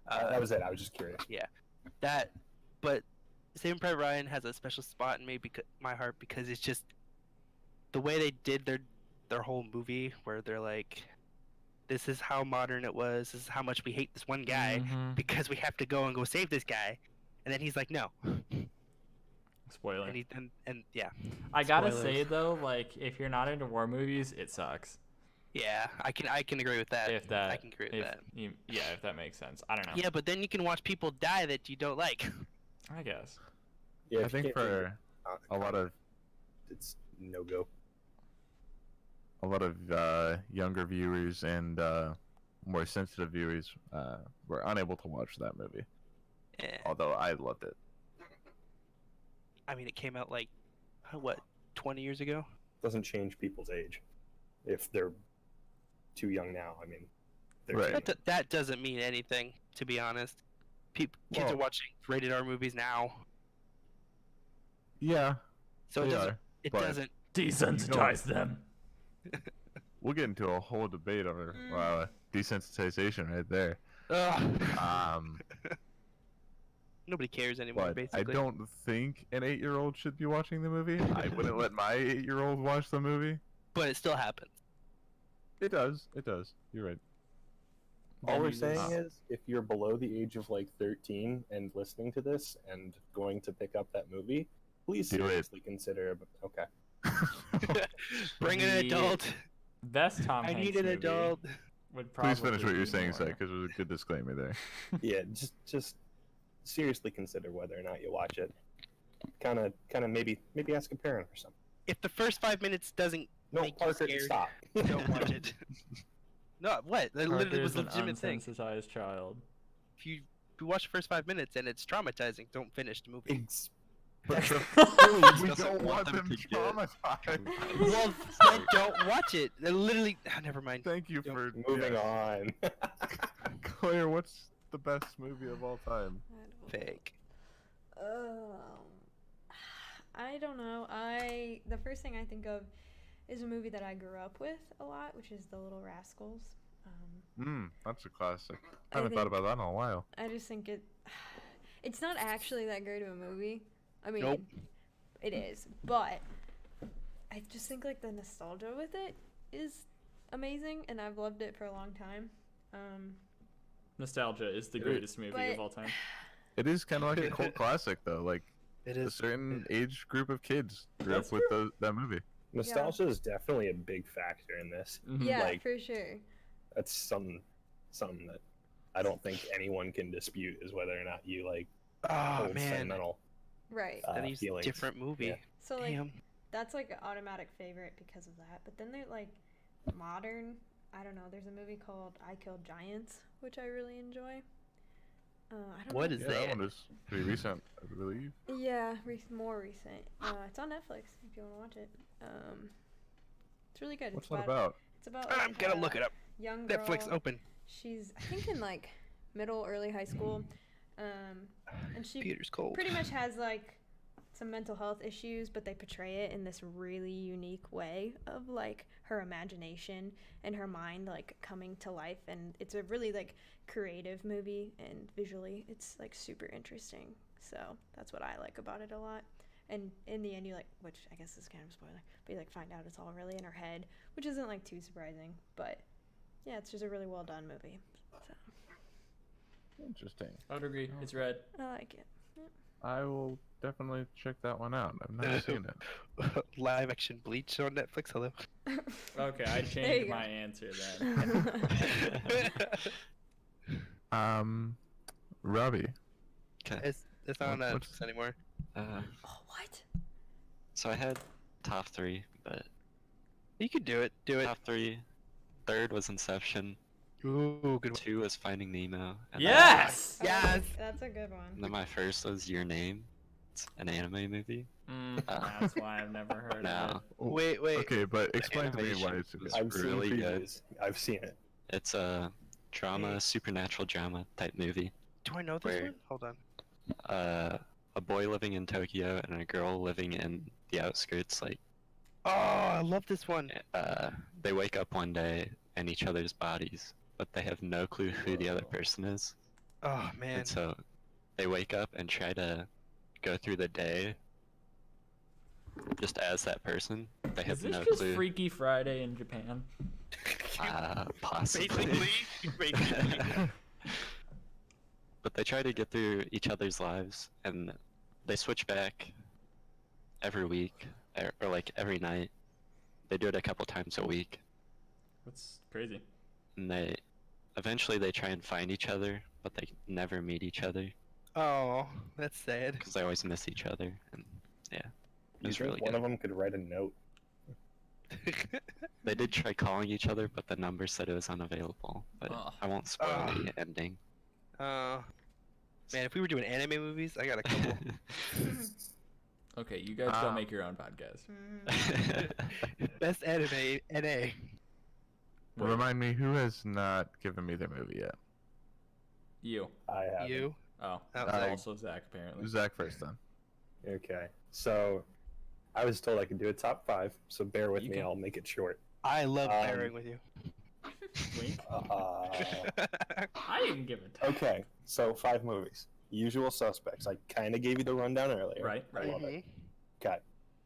That was it. I was just curious. but Saving Private Ryan has a special spot in my heart because it's just the way they did their whole movie, where they're like, this is how modern it was. This is how much we hate this one guy Mhm. because we have to go and go save this guy, and then he's like, no, Spoiler. and yeah, I gotta spoilers. say though, like if you're not into war movies, it sucks. yeah, I can agree with that. If that, I can agree with if that. if that makes sense. I don't know. Yeah, but then you can watch people die that you don't like. I guess. Yeah, I if you think can't do for it, a lot of it's no go. younger viewers and more sensitive viewers were unable to watch that movie. Eh, Although I loved it. I mean, it came out like what 20 years ago. Doesn't change people's age if they're too young now. I mean, they're Right. That doesn't mean anything, to be honest. Kids Well- are watching rated R movies now, Yeah, so it they doesn't. are. It but- doesn't. Desensitize them. We'll get into a whole debate over desensitization right there. Ugh. Um, Nobody cares anymore. but I Basically, don't think an 8-year-old should be watching the movie. I wouldn't let my 8-year-old watch the movie. But it still happens. It does. It does. You're right. All Then we're you saying lose. is, if you're below the age of like 13 and listening to this and going to pick up that movie, please Do it. seriously consider. Okay. Bring an The- adult. Best Tom I Hanks need an movie adult. would probably Please finish what you're be saying, more- because there's a good disclaimer there. Yeah, just seriously consider whether or not you watch it. Kind of maybe ask a parent or something. If the first 5 minutes doesn't No, make Parker, you scared, stop. don't watch it. No, what? That literally Parker was is a an legitimate thing. unsensitized child. If you watch the first 5 minutes and it's traumatizing, don't finish the movie. But He we doesn't don't want them to get traumatized. Well, then don't watch it. They're literally. never mind. Thank you for Moving on. Claire, what's the best movie of all time? Fake. I don't know. The first thing I think of is a movie that I grew up with a lot, which is The Little Rascals. That's a classic. I I haven't thought think- about that in a while. I just think it's not actually that great of a movie. I mean, Nope. it is, but I just think like the nostalgia with it is amazing, and I've loved it for a long time. Nostalgia is the It- greatest movie but- of all time. It is kind of like a cult classic, though. Like It a is. certain age group of kids grew That's up with that movie. Nostalgia is definitely a big factor in this. Mhm. Yeah, Like- for sure. That's something that I don't think anyone can dispute is whether or not you like Oh hold man, sentimental Right. uh, that is a feelings. different movie. Yeah. So like Damn. that's like an automatic favorite because of that. But then they're like modern. I don't know. There's a movie called I Killed Giants, which I really enjoy. I don't What know. is Yeah, that that? one is pretty recent, I believe. Yeah, more recent. It's on Netflix if you want to watch it. It's really good. What's it's that about? It's about. I'm like, gonna a look it up. Young girl. Netflix open. She's I think in like middle, early high school, and she Computer's cold. pretty much has like some mental health issues, but they portray it in this really unique way of like her imagination and her mind like coming to life, and it's a really like creative movie, and visually it's like super interesting. So that's what I like about it a lot. And in the end, you like, which I guess is kind of a spoiler, but you like find out it's all really in her head, which isn't like too surprising. But yeah, it's just a really well done movie. So Interesting. I would agree. It's red. I like it. I will definitely check that one out. I've never seen it. Live action Bleach on Netflix. Hello. Okay, I There you changed go. my answer then. Robbie. Okay. it's not on What's- Netflix anymore. Oh, what? So I had top 3, but You could do it. Do it. top 3, third was Inception, Ooh, good one. 2 was Finding Nemo, and Yes. Yes. That's a good one. then my first was Your Name. It's an anime movie. That's why I've never heard of No, Wait. Okay, but explain to me why animation it's a good. was I've seen really good. previews. I've seen it. It's a drama, supernatural drama type movie. Do I know this Where- one? Hold on. A boy living in Tokyo and a girl living in the outskirts, like, Oh, I love this one. they wake up one day in each other's bodies, but they have no clue who the other person is. Oh man. And so they wake up and try to go through the day just as that person. They have Is this no just clue. Freaky Friday in Japan? Possibly. Basically. But they try to get through each other's lives, and they switch back every week, or like every night. They do it a couple times a week, That's crazy. and eventually they try and find each other, but they never meet each other Oh, that's sad. because they always miss each other. And yeah, it You was think really one good. of them could write a note? They did try calling each other, but the number said it was unavailable. But Ugh. I won't spoil Ugh. the ending. Man, if we were doing anime movies, I got a couple. Okay, you guys go make your own podcast. Best anime NA. Remind me, who has not given me their movie yet? You. I have. You. Oh, Oh. it's I- also Zach apparently. Zach first, then. Okay. So, I was told I could do a top 5, so bear with You me. can. I'll make it short. I love Um, pairing with you. Wink. I didn't give it. Okay, so 5 movies. Usual Suspects. I kind of gave you the rundown earlier. Right. I Right. love it. Okay.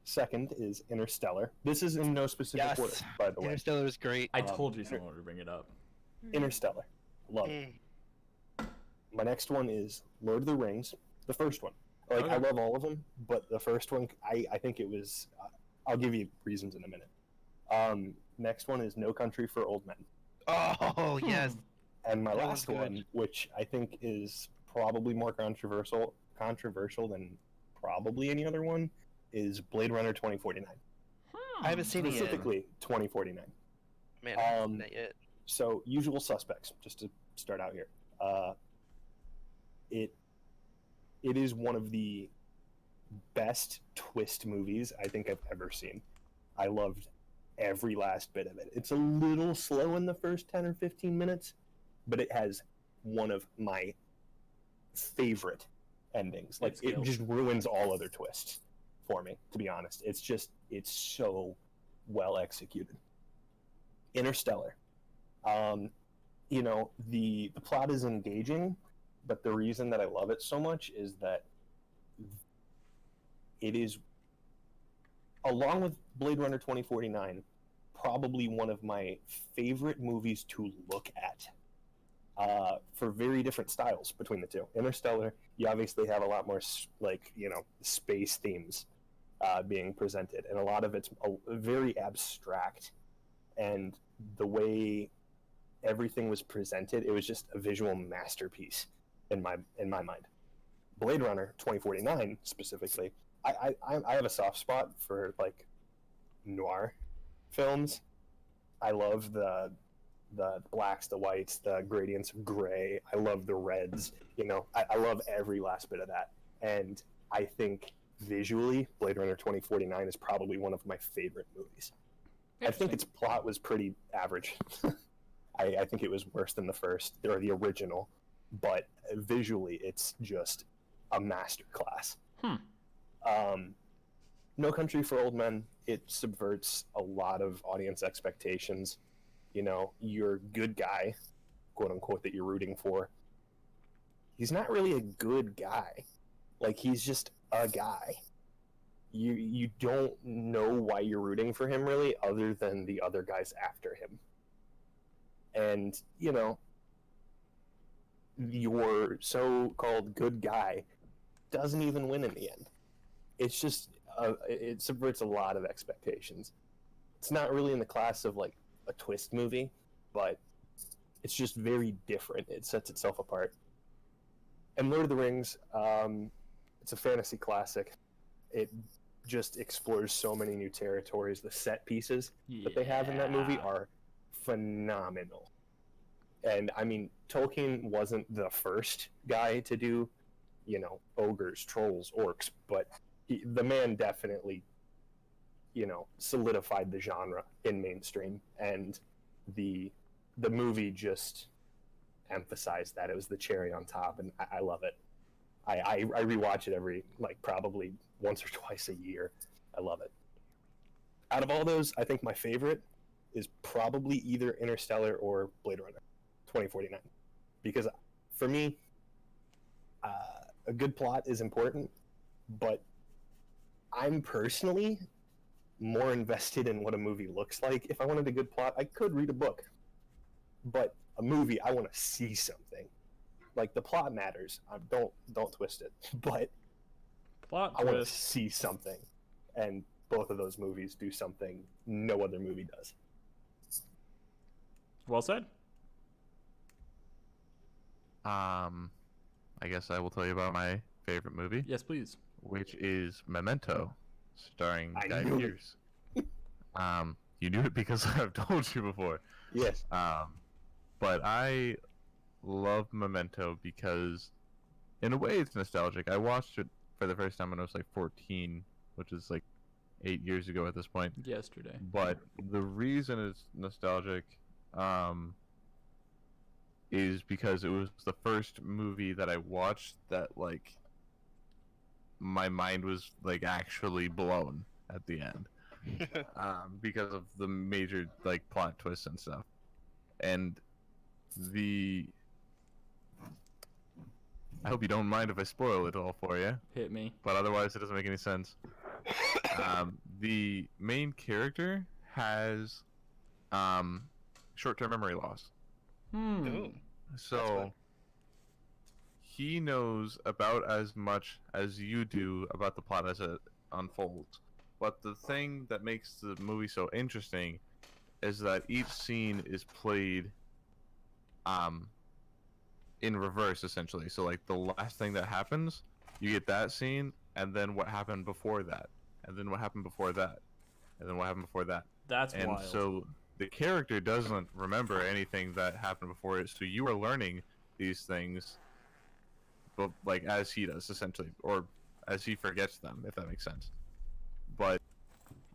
Second is Interstellar. This is in no specific Yes. order, by the way. Interstellar is great. I told you someone would bring it up. Interstellar. Love it. Mm. My next one is Lord of the Rings, the first one. Like, I Okay. love all of them, but the first one, I think it was. I'll give you reasons in a minute. Next one is No Country for Old Men. Oh yes. And my That last one's good. one, which I think is probably more controversial than probably any other one, is Blade Runner 2049. I haven't seen it yet. Specifically 2049. Man, I haven't seen that yet. So, Usual Suspects, just to start out here. It is one of the best twist movies I think I've ever seen. I loved every last bit of it. It's a little slow in the first 10 or 15 minutes, but it has one of my favorite endings. Like, It's it killed. just ruins all other twists for me, to be honest. It's so well executed. Interstellar. You know, the plot is engaging, but the reason that I love it so much is that it is, along with Blade Runner 2049, probably one of my favorite movies to look at. For very different styles between the two. Interstellar, you obviously have a lot more space themes being presented, and a lot of it's very abstract. And the way everything was presented, it was just a visual masterpiece in my mind. Blade Runner 2049 specifically, I have a soft spot for like noir films. I love the blacks, the whites, the gradients of gray. I love the reds. You know, I love every last bit of that. And I think visually, Blade Runner 2049 is probably one of my favorite movies. I think its plot was pretty average. I think it was worse than the first, or the original, but visually, it's just a masterclass. No Country for Old Men, it subverts a lot of audience expectations. You know, your good guy, quote unquote, that you're rooting for, he's not really a good guy. Like, he's just a guy. You don't know why you're rooting for him, really, other than the other guys after him. And, you know, your so-called good guy doesn't even win in the end. It's just, it subverts a lot of expectations. It's not really in the class of, like, a twist movie, but it's just very different. It sets itself apart. And Lord of the Rings, it's a fantasy classic. It just explores so many new territories. The set pieces that they have in that movie are phenomenal. And I mean, Tolkien wasn't the first guy to do, you know, ogres, trolls, orcs, but the man definitely, you know, solidified the genre in mainstream, and the movie just emphasized that. It was the cherry on top, and I love it. I rewatch it every, like, probably once or twice a year. I love it. Out of all those, I think my favorite is probably either Interstellar or Blade Runner 2049. Because for me, a good plot is important, but I'm personally more invested in what a movie looks like. If I wanted a good plot, I could read a book. But a movie, I want to see something. Like, the plot matters. Don't twist it. But Plot I want to twist. see something. And both of those movies do something no other movie does. Well said. I guess I will tell you about my favorite movie, Yes, please. which is Memento, starring I Guy knew it. Pearce. You knew it because I've told you before. Yes. But I love Memento because, in a way, it's nostalgic. I watched it for the first time when I was like 14, which is like 8 years ago at this point. Yesterday. But the reason it's nostalgic, is because it was the first movie that I watched that, like, my mind was, like, actually blown at the end. Because of the major, like, plot twists and stuff. And I hope you don't mind if I spoil it all for you, Hit me. but otherwise it doesn't make any sense. The main character has short-term memory loss. Ooh. So fun. he knows about as much as you do about the plot as it unfolds. But the thing that makes the movie so interesting is that each scene is played in reverse essentially. So like the last thing that happens, you get that scene, and then what happened before that, and then what happened before that, and then what happened before that. That's And wild. so the character doesn't remember anything that happened before it, so you are learning these things, but like as he does essentially, or as he forgets them, if that makes sense. But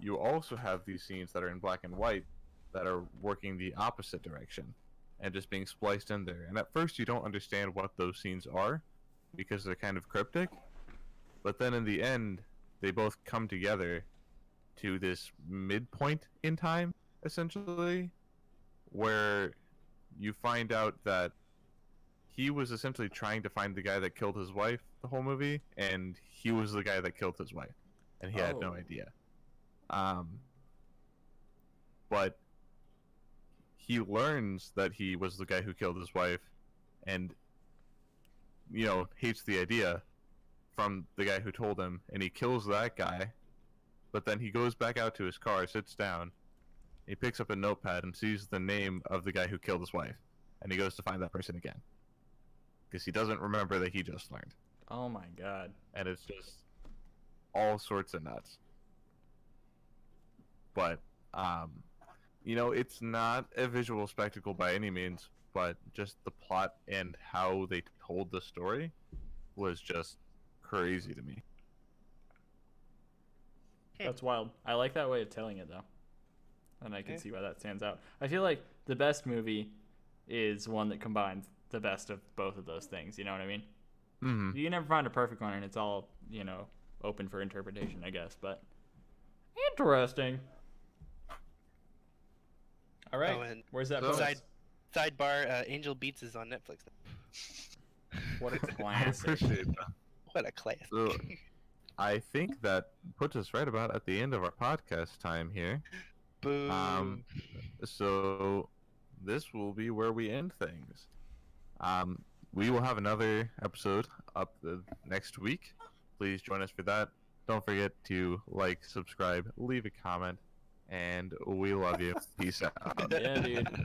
you also have these scenes that are in black and white that are working the opposite direction and just being spliced in there. And at first you don't understand what those scenes are because they're kind of cryptic, but then in the end they both come together to this midpoint in time essentially, where you find out that he was essentially trying to find the guy that killed his wife the whole movie, and he was the guy that killed his wife, and he had no Oh. idea. But he learns that he was the guy who killed his wife, and hates the idea from the guy who told him, and he kills that guy. But then he goes back out to his car, sits down, he picks up a notepad and sees the name of the guy who killed his wife, and he goes to find that person again because he doesn't remember that he just learned. Oh my god. And it's just all sorts of nuts. But it's not a visual spectacle by any means, but just the plot and how they told the story was just crazy to me. That's wild. I like that way of telling it though. And I can Yeah. see why that stands out. I feel like the best movie is one that combines the best of both of those things. You know what I mean? Mm-hmm. You can never find a perfect one, and it's all, open for interpretation, I guess. But interesting. All right. Oh, and Where's that so- put us? Sidebar: Angel Beats is on Netflix. What a I classic. appreciate that. What a classic. So, I think that puts us right about at the end of our podcast time here. Boom. So this will be where we end things. We will have another episode up next week. Please join us for that. Don't forget to like, subscribe, leave a comment, and we love you. Peace out. Yeah, dude.